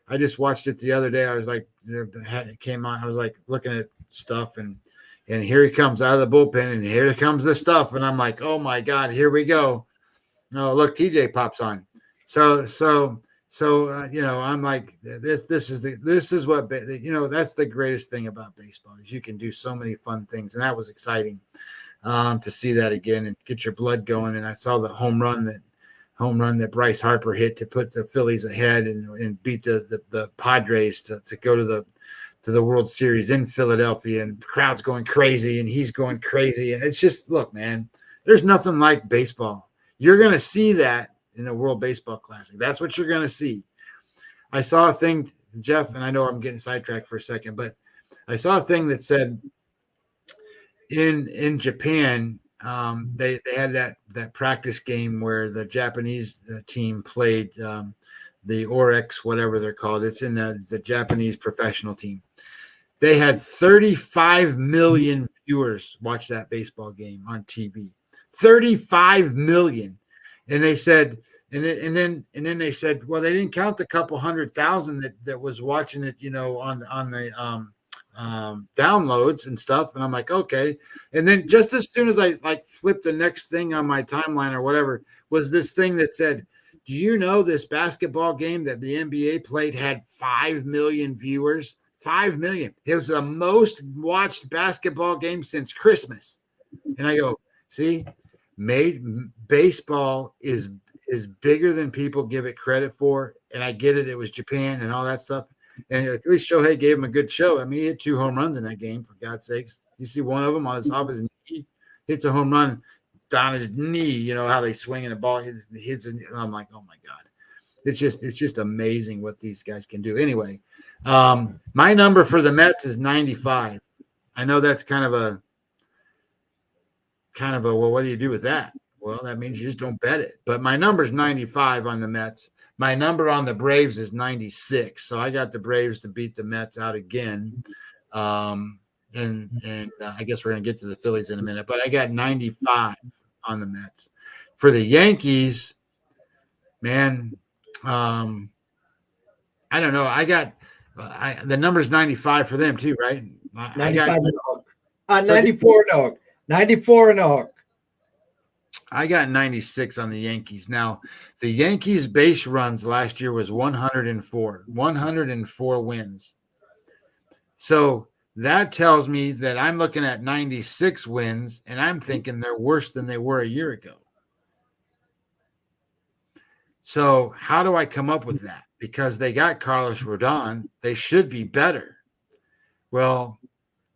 I just watched it the other day. I was like, it came on. I was like looking at stuff, and here he comes out of the bullpen, and here comes the stuff, and I'm like, oh my God, here we go. Oh, look, TJ pops on. So I'm like, this is what that's the greatest thing about baseball is you can do so many fun things, and that was exciting to see that again and get your blood going. And I saw the home run that Bryce Harper hit to put the Phillies ahead and beat the Padres to go to the World Series in Philadelphia, and the crowd's going crazy and he's going crazy. And it's just, look, man, there's nothing like baseball. You're going to see that in the World Baseball Classic. That's what you're going to see. I saw a thing, Jeff, and I know I'm getting sidetracked for a second, but I saw a thing that said in Japan, they had that practice game where the Japanese team played the Oryx, whatever they're called. It's in the Japanese professional team. They had 35 million viewers watch that baseball game on TV. 35 million. And they said, and then they said, well, they didn't count the couple 100,000 that was watching it, on the downloads and stuff. And I'm like, okay. And then just as soon as I flipped the next thing on my timeline or whatever, was this thing that said, do you know this basketball game that the NBA played had 5 million viewers? 5 million. It was the most watched basketball game since Christmas. And I go, see, baseball is bigger than people give it credit for. And I get it. It was Japan and all that stuff. And at least Shohei gave him a good show. I mean, he hit 2 home runs in that game, for God's sakes. You see one of them off his knee, hits a home run down his knee, how they swing in the ball, hits and I'm like, oh my God. It's just amazing what these guys can do. Anyway, my number for the Mets is 95. I know that's kind of a well, what do you do with that? Well, that means you just don't bet it. But my number is 95 on the Mets. My number on the Braves is 96. So I got the Braves to beat the Mets out again. And I guess we're going to get to the Phillies in a minute, but I got 95 on the Mets. For the Yankees, man, I don't know. I got the number's 95 for them too, right? 95 and a hook. 94 and a hook. 94 and a hook. I got 96 on the Yankees. Now, the Yankees' base runs last year was 104 wins. So that tells me that I'm looking at 96 wins, and I'm thinking they're worse than they were a year ago. So how do I come up with that? Because they got Carlos Rodon. They should be better. Well,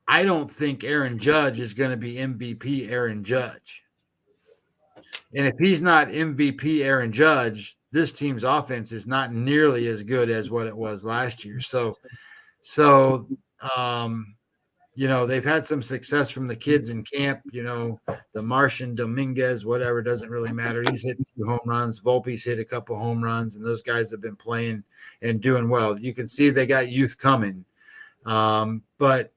I don't think Aaron Judge is going to be MVP Aaron Judge. And if he's not MVP Aaron Judge, this team's offense is not nearly as good as what it was last year. So they've had some success from the kids in camp, the Martian Dominguez, whatever, doesn't really matter. He's hit 2 home runs. Volpe's hit a couple home runs, and those guys have been playing and doing well. You can see they got youth coming. But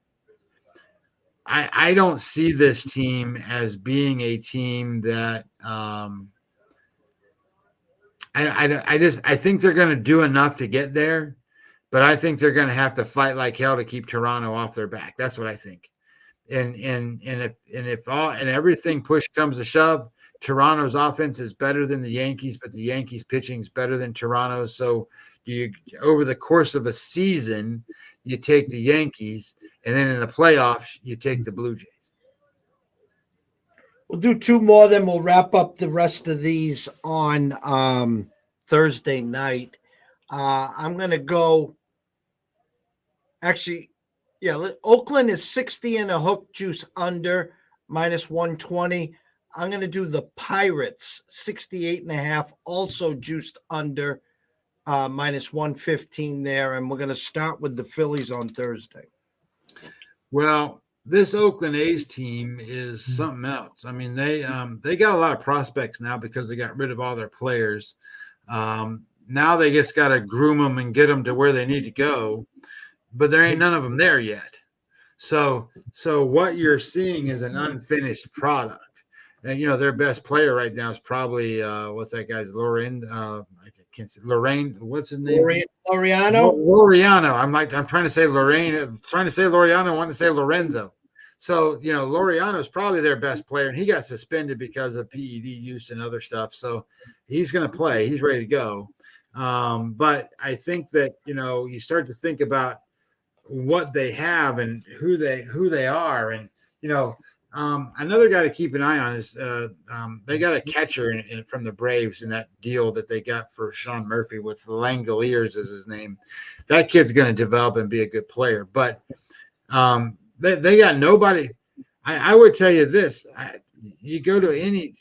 I don't see this team as being a team that I think they're going to do enough to get there, but I think they're going to have to fight like hell to keep Toronto off their back. That's what I think. And if everything push comes to shove, Toronto's offense is better than the Yankees, but the Yankees pitching is better than Toronto. So over the course of a season, you take the Yankees, and then in the playoffs, you take the Blue Jays. We'll do 2 more, then we'll wrap up the rest of these on Thursday night. I'm going to go. Actually, Oakland is 60 and a hook juice under, minus 120. I'm going to do the Pirates, 68 and a half, also juiced under, minus 115 there. And we're going to start with the Phillies on Thursday. Well, this Oakland A's team is something else. I mean, they got a lot of prospects now because they got rid of all their players. Now they just got to groom them and get them to where they need to go, but there ain't none of them there yet. So what you're seeing is an unfinished product. And their best player right now is probably what's that guy's Lorraine? I can't say Lorraine. What's his name? Laureano. Laureano. I'm trying to say Lorraine. I'm trying to say Laureano. I want to say Lorenzo. So Laureano is probably their best player, and he got suspended because of PED use and other stuff. So he's going to play. He's ready to go. But I think that you start to think about what they have and who they are, and another guy to keep an eye on is they got a catcher from the Braves in that deal that they got for Sean Murphy with Langoliers is his name. That kid's going to develop and be a good player, but they got nobody. I would tell you this: you go to any,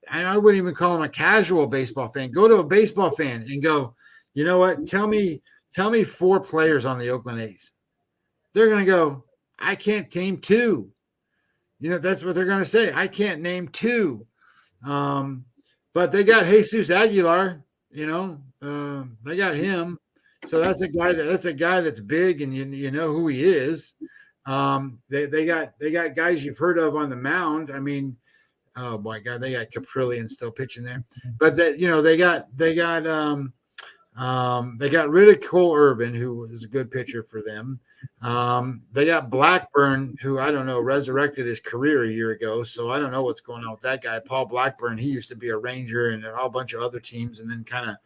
I wouldn't even call him a casual baseball fan. Go to a baseball fan and go, you know what? Tell me 4 players on the Oakland A's. They're going to go, I can't name 2. That's what they're going to say. I can't name 2. But they got Jesus Aguilar, They got him. So that's a guy that's big, and you know who he is. They got guys you've heard of on the mound. I mean, oh my God, they got Caprillion still pitching there, but that they got rid of Cole Irvin, who was a good pitcher for them. They got Blackburn, who I don't know, resurrected his career a year ago. So I don't know what's going on with that guy. Paul Blackburn, he used to be a Ranger and a whole bunch of other teams, and then kind of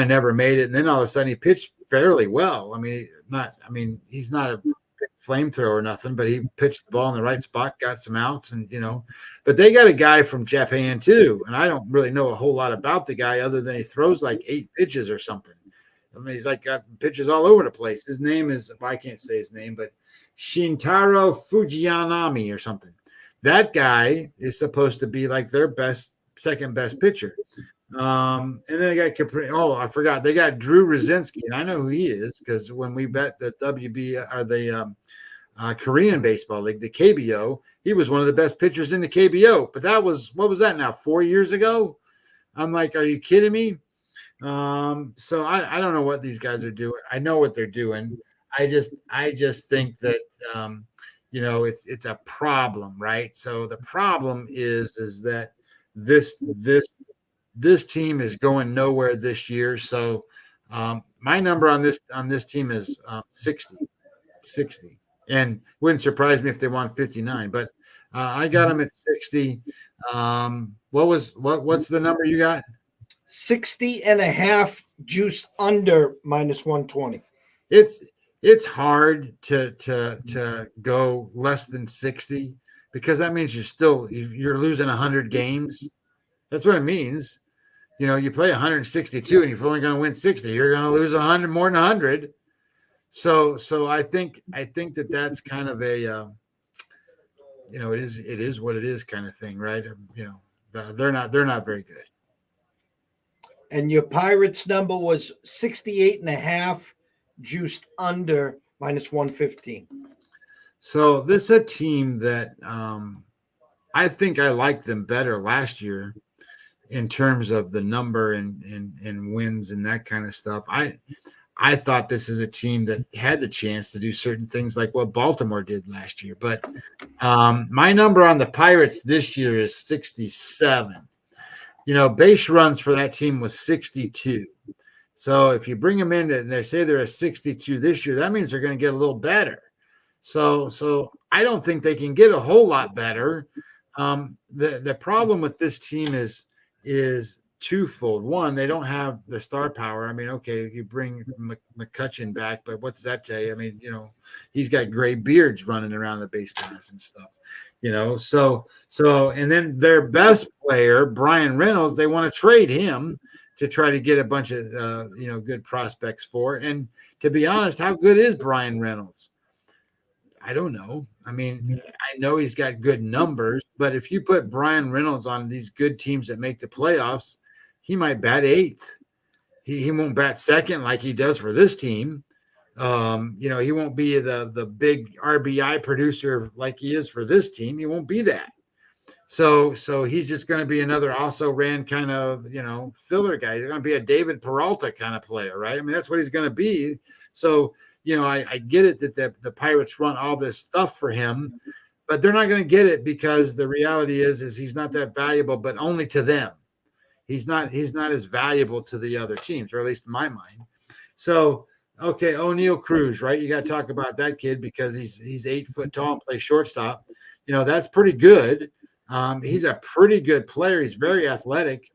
never made it. And then all of a sudden he pitched fairly well. He's not a flamethrower or nothing, but he pitched the ball in the right spot, got some outs, and but they got a guy from Japan too, and I don't really know a whole lot about the guy other than he throws like 8 pitches or something. I mean, he's like got pitches all over the place. His name is, I can't say his name, but Shintaro Fujiyanami or something. That guy is supposed to be like their second best pitcher. And then they got I forgot, they got Drew Rosinski, and I know who he is because when we bet the WB or the Korean Baseball League, the KBO, he was one of the best pitchers in the KBO. But that was, what was that now, 4 years ago? I'm like, are you kidding me? So I don't know what these guys are doing. I know what they're doing. I just think that it's a problem, right? So the problem is that this team is going nowhere this year. So my number on this team is 60, and wouldn't surprise me if they won 59. But I got them at 60. What's the number you got? 60.5 juice under -120. It's hard to go less than 60 because that means you're losing 100 games. That's what it means. You play 162 and you're only going to win 60. You're going to lose 100 more than 100. So I think that's kind of a it is what it is kind of thing, right? They're not very good. And your Pirates number was 68.5 juiced under -115. So this is a team that I think I liked them better last year in terms of the number and wins and that kind of stuff. I thought this is a team that had the chance to do certain things like what Baltimore did last year. But my number on the Pirates this year is 67. Base runs for that team was 62. So if you bring them in and they say they're a 62 this year, that means they're going to get a little better. So I don't think they can get a whole lot better. The problem with this team is twofold. One, they don't have the star power. I mean, okay, you bring McCutcheon back, but what does that tell you? I mean, he's got gray beards running around the base paths and stuff. So and then their best player, Brian Reynolds, they want to trade him to try to get a bunch of good prospects for. And to be honest, how good is Brian Reynolds? I don't know. I mean, I know he's got good numbers, but if you put Brian Reynolds on these good teams that make the playoffs, he might bat 8th. He won't bat 2nd like he does for this team. He won't be the big RBI producer like he is for this team. He won't be that. So he's just going to be another also ran kind of, filler guy. He's going to be a David Peralta kind of player, right? I mean, that's what he's going to be. So, I get it that the Pirates run all this stuff for him, but they're not going to get it because the reality is he's not that valuable, but only to them. He's not as valuable to the other teams, or at least in my mind. So, okay, O'Neal Cruz, right? You got to talk about that kid because he's 8 foot tall and plays shortstop. That's pretty good. He's a pretty good player. He's very athletic.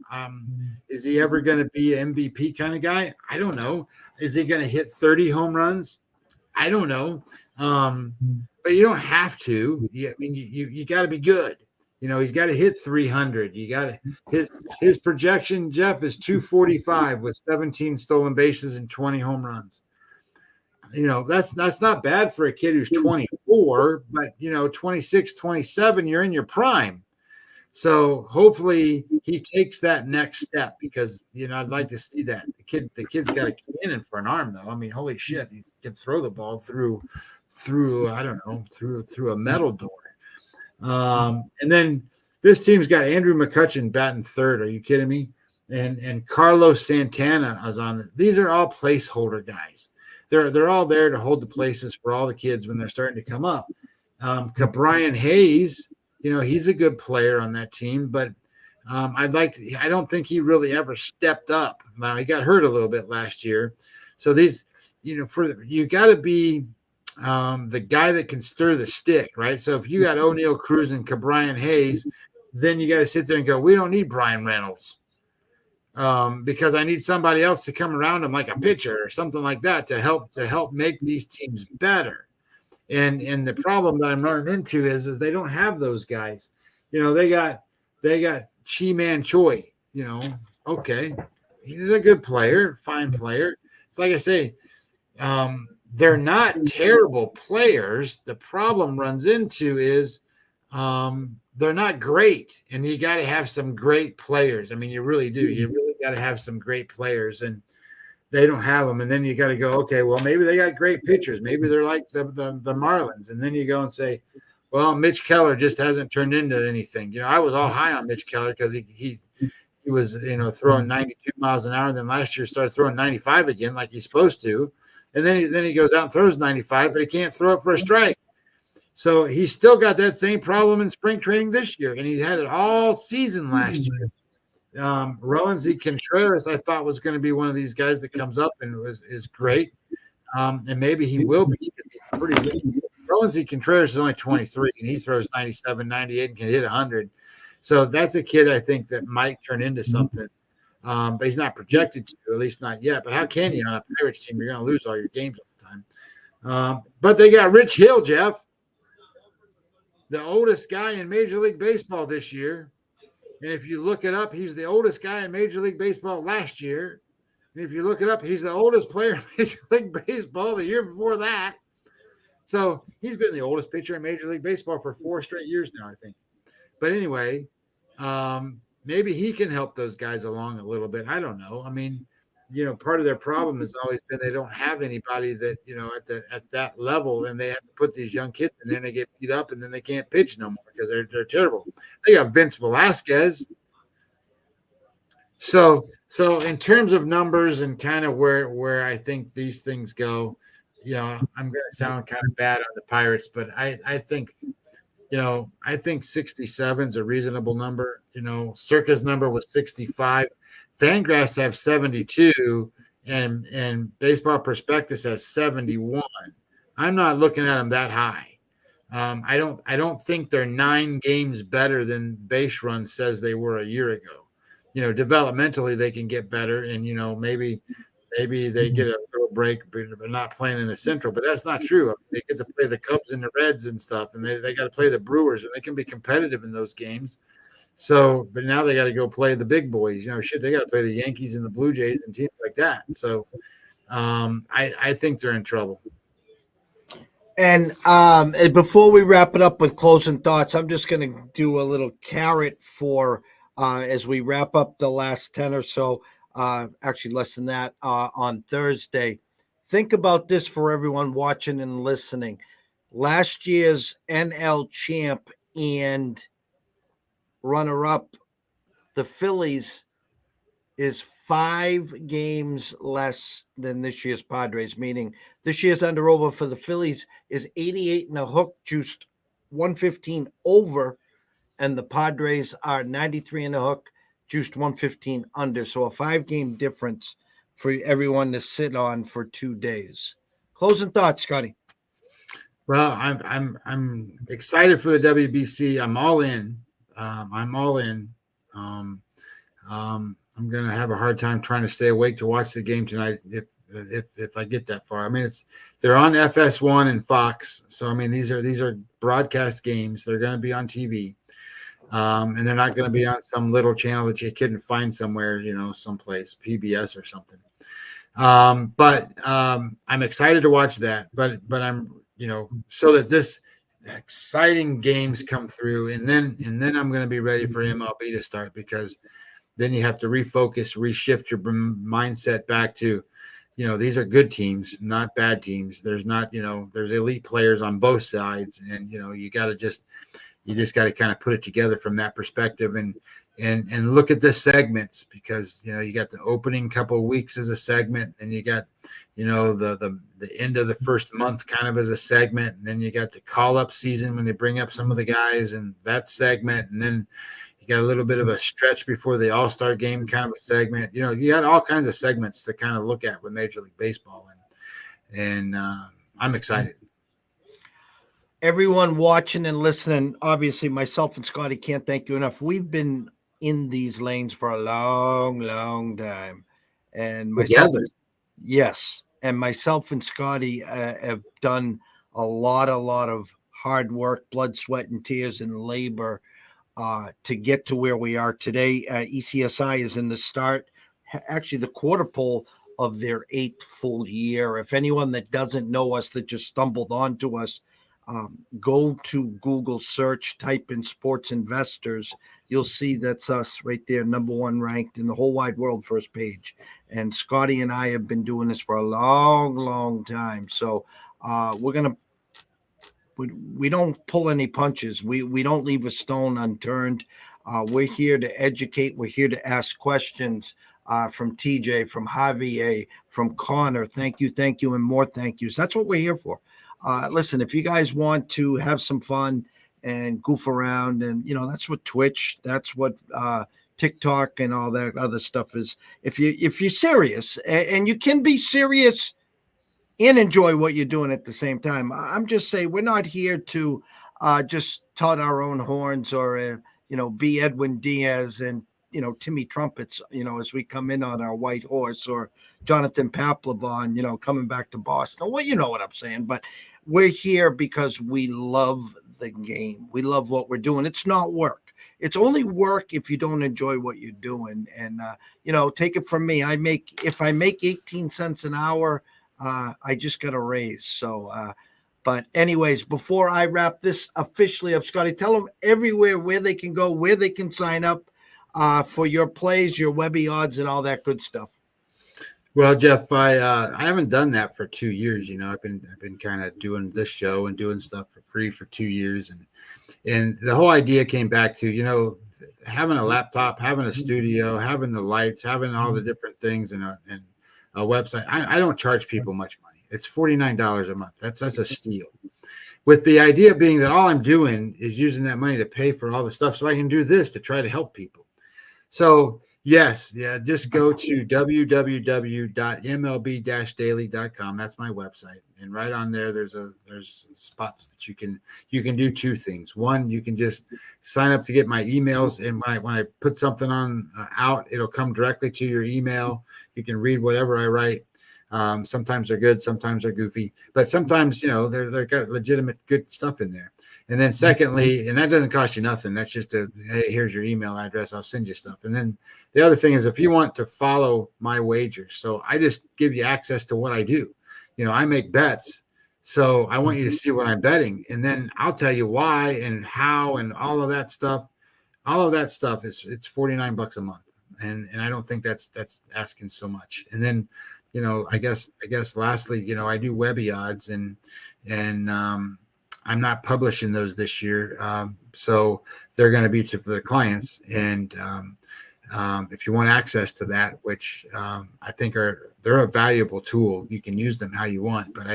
Is he ever going to be an MVP kind of guy? I don't know. Is he going to hit 30 home runs? I don't know. But you don't have to. You got to be good. He's got to hit 300. You got to his projection, Jeff, is 245 with 17 stolen bases and 20 home runs. That's not bad for a kid who's 24, but 26, 27, you're in your prime. So hopefully he takes that next step because I'd like to see that. The kid's got a cannon for an arm though. I mean, holy shit, he can throw the ball through I don't know, through a metal door. And then this team's got Andrew McCutcheon batting 3rd. Are you kidding me? and Carlos Santana is on. These are all placeholder guys. They're all there to hold the places for all the kids when they're starting to come up. Brian Hayes, he's a good player on that team, but I don't think he really ever stepped up. Now he got hurt a little bit last year, so these, you got to be the guy that can stir the stick, right? So if you got O'Neal Cruz and Brian Hayes, then you got to sit there and go, we don't need Brian Reynolds. Because I need somebody else to come around him like a pitcher or something like that to help make these teams better. And the problem that I'm running into is they don't have those guys. They got Chi-Man Choi. Okay, he's a good player, fine player. It's like I say, they're not terrible players. The problem runs into is they're not great, and you got to have some great players. I mean, you really do. You really got to have some great players, and they don't have them. And then you got to go, okay, well, maybe they got great pitchers. Maybe they're like the Marlins. And then you go and say, well, Mitch Keller just hasn't turned into anything. I was all high on Mitch Keller because he was, throwing 92 miles an hour. And then last year started throwing 95 again, like he's supposed to. And then he goes out and throws 95, but he can't throw it for a strike. So he's still got that same problem in spring training this year, and he had it all season last year. Roansy Contreras, I thought, was going to be one of these guys that comes up and is great, and maybe he will be. He's pretty good. Roansy Contreras is only 23, and he throws 97, 98, and can hit 100. So that's a kid I think that might turn into something, but he's not projected to, at least not yet. But how can you on a Pirates team? You're going to lose all your games all the time. But they got Rich Hill, Jeff, the oldest guy in Major League Baseball this year. And if you look it up, he's the oldest guy in Major League Baseball last year. And if you look it up, he's the oldest player in Major League Baseball the year before that. So he's been the oldest pitcher in Major League Baseball for 4 straight years now, I think. But anyway, maybe he can help those guys along a little bit. I don't know. I mean, part of their problem has always been they don't have anybody that, at that level, and they have to put these young kids and then they get beat up and then they can't pitch no more because they're terrible. They got Vince Velasquez. So in terms of numbers and kind of where I think these things go, I'm going to sound kind of bad on the Pirates, but I think, I think 67 is a reasonable number. Circa's number was 65. Fangraphs have 72, and Baseball Prospectus has 71. I'm not looking at them that high. I don't think they're 9 games better than Base Run says they were a year ago. Developmentally they can get better, and maybe they get a little break, but not playing in the Central. But that's not true. They get to play the Cubs and the Reds and stuff, and they got to play the Brewers, and they can be competitive in those games. So, but now they got to go play the big boys. They got to play the Yankees and the Blue Jays and teams like that. So, I think they're in trouble. And before we wrap it up with closing thoughts, I'm just going to do a little carrot for as we wrap up the last 10 or so, actually less than that, on Thursday. Think about this for everyone watching and listening. Last year's NL champ and runner-up, the Phillies, is 5 games less than this year's Padres, meaning this year's under-over for the Phillies is 88 and a hook, juiced 115 over, and the Padres are 93 and a hook, juiced 115 under. So a 5-game difference for everyone to sit on for 2 days. Closing thoughts, Scotty. Well, I'm excited for the WBC. I'm all in. I'm going to have a hard time trying to stay awake to watch the game tonight if I get that far. I mean, they're on FS1 and Fox, so I mean these are broadcast games. They're going to be on TV, and they're not going to be on some little channel that you couldn't find somewhere, someplace, PBS or something. But I'm excited to watch that. But I'm so that this exciting games come through, and then I'm going to be ready for MLB to start, because then you have to refocus, reshift your mindset back to, these are good teams, not bad teams. There's not, there's elite players on both sides, and you just got to kind of put it together from that perspective. And and look at the segments, because you got the opening couple of weeks as a segment, and you got the end of the first month kind of as a segment, and then you got the call up season when they bring up some of the guys and that segment, and then you got a little bit of a stretch before the All-Star game kind of a segment. You got all kinds of segments to kind of look at with Major League Baseball, and I'm excited. Everyone watching and listening, obviously myself and Scotty can't thank you enough. We've been in these lanes for a long, long time. And myself, Together. yes, and myself and Scotty have done a lot of hard work, blood, sweat, and tears and labor to get to where we are today. ECSI is in the start, actually the quarter pole of their 8th full year. If anyone that doesn't know us, that just stumbled onto us, go to Google search, type in sports investors. You'll see that's us right there, number 1 ranked in the whole wide world, first page. And Scotty and I have been doing this for a long, long time. So we're going to, we don't pull any punches. We don't leave a stone unturned. We're here to educate. We're here to ask questions from TJ, from Javier, from Connor. Thank you, and more thank yous. That's what we're here for. Listen, if you guys want to have some fun and goof around, and that's what Twitch, that's what TikTok and all that other stuff is. If you're serious, and you can be serious and enjoy what you're doing at the same time. I'm just saying we're not here to just tout our own horns or be Edwin Diaz and Timmy Trumpets, as we come in on our white horse, or Jonathan Papelbon, coming back to Boston. Well, you know what I'm saying. But we're here because we love the game. We love what we're doing. It's not work. It's only work if you don't enjoy what you're doing. And take it from me. If I make 18 cents an hour, I just got a raise. So, but anyways, before I wrap this officially up, Scotty, tell them everywhere where they can go, where they can sign up for your plays, your Webby odds, and all that good stuff. Well, Jeff, I haven't done that for 2 years. I've been kind of doing this show and doing stuff for free for 2 years, and the whole idea came back to having a laptop, having a studio, having the lights, having all the different things, and a website. I don't charge people much money. It's $49 a month. That's a steal. With the idea being that all I'm doing is using that money to pay for all the stuff so I can do this to try to help people. So just go to www.mlb-daily.com. That's my website. And right on there, there's spots that you can do 2 things. One, you can just sign up to get my emails. And when I put something on out, it'll come directly to your email. You can read whatever I write. Sometimes they're good, sometimes they're goofy, but sometimes, they've got legitimate good stuff in there. And then secondly, and that doesn't cost you nothing. That's just hey, here's your email address. I'll send you stuff. And then the other thing is, if you want to follow my wagers, so I just give you access to what I do. I make bets. So I want you to see what I'm betting. And then I'll tell you why and how and all of that stuff. All of that stuff it's $49 a month. And I don't think that's asking so much. And then, I guess lastly, I do Webby odds and I'm not publishing those this year. So they're going to be for the clients. And if you want access to that, which I think they're a valuable tool, you can use them how you want, but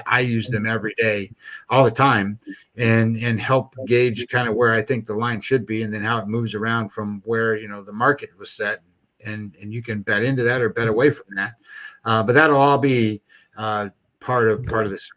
I use them every day, all the time, and help gauge kind of where I think the line should be, and then how it moves around from where, the market was set. And you can bet into that or bet away from that. But that'll all be part of the service.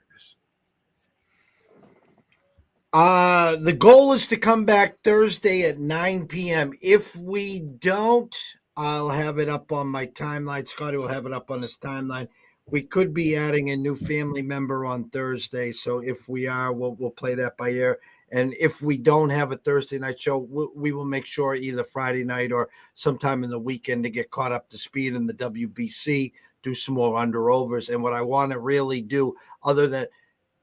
The goal is to come back Thursday at 9 p.m. If we don't, I'll have it up on my timeline. Scotty will have it up on his timeline. We could be adding a new family member on Thursday. So if we are, we'll play that by ear. And if we don't have a Thursday night show, we will make sure either Friday night or sometime in the weekend to get caught up to speed in the WBC, do some more under-overs. And what I want to really do, other than,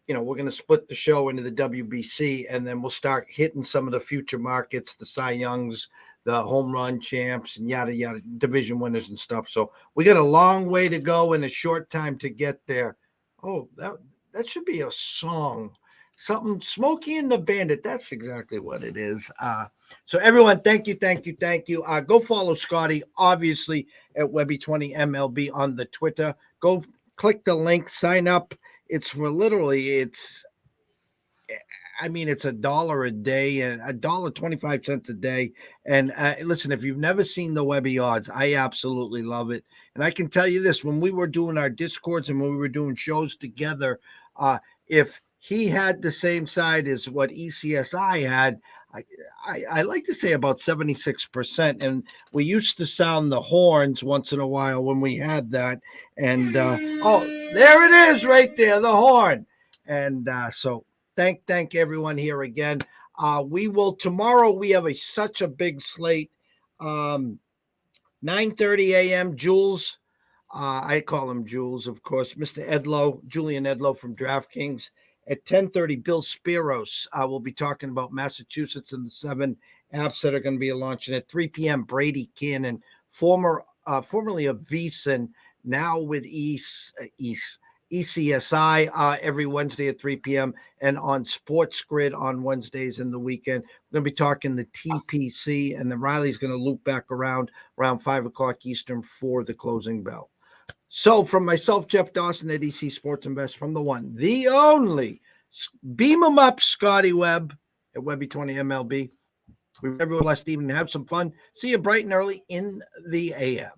we're going to split the show into the WBC, and then we'll start hitting some of the future markets, the Cy Youngs, the home run champs, and yada, yada, division winners and stuff. So we got a long way to go and a short time to get there. Oh, that should be a song. something Smokey and the Bandit. That's exactly what it is. So everyone, thank you. Go follow Scotty, obviously, at Webby20MLB on the Twitter. Go click the link, sign up. It's for literally, it's $1 a day and $1.25 a day. And listen, if you've never seen the Webby odds, I absolutely love it. And I can tell you this: when we were doing our discords and when we were doing shows together, if he had the same side as what ECSI had, I like to say about 76%. And we used to sound the horns once in a while when we had that. And oh, there it is right there, the horn. And so thank everyone here again. We will tomorrow. We have such a big slate. 9:30 a.m. Jules. I call him Jules, of course. Mr. Julian Edlow from DraftKings. At 10:30, Bill Spiros will be talking about Massachusetts and the 7 apps that are going to be launching at 3 p.m. Brady Cannon, formerly of VEASAN, now with ECSI every Wednesday at 3 p.m. and on Sports Grid on Wednesdays in the weekend. We're going to be talking the TPC, and then Riley's going to loop back around 5 o'clock Eastern for the closing bell. So from myself, Jeff Dawson at EC Sports Invest, from the one, the only, beam 'em up, Scotty Webb at Webby20MLB. We everyone last evening have some fun. See you bright and early in the AM.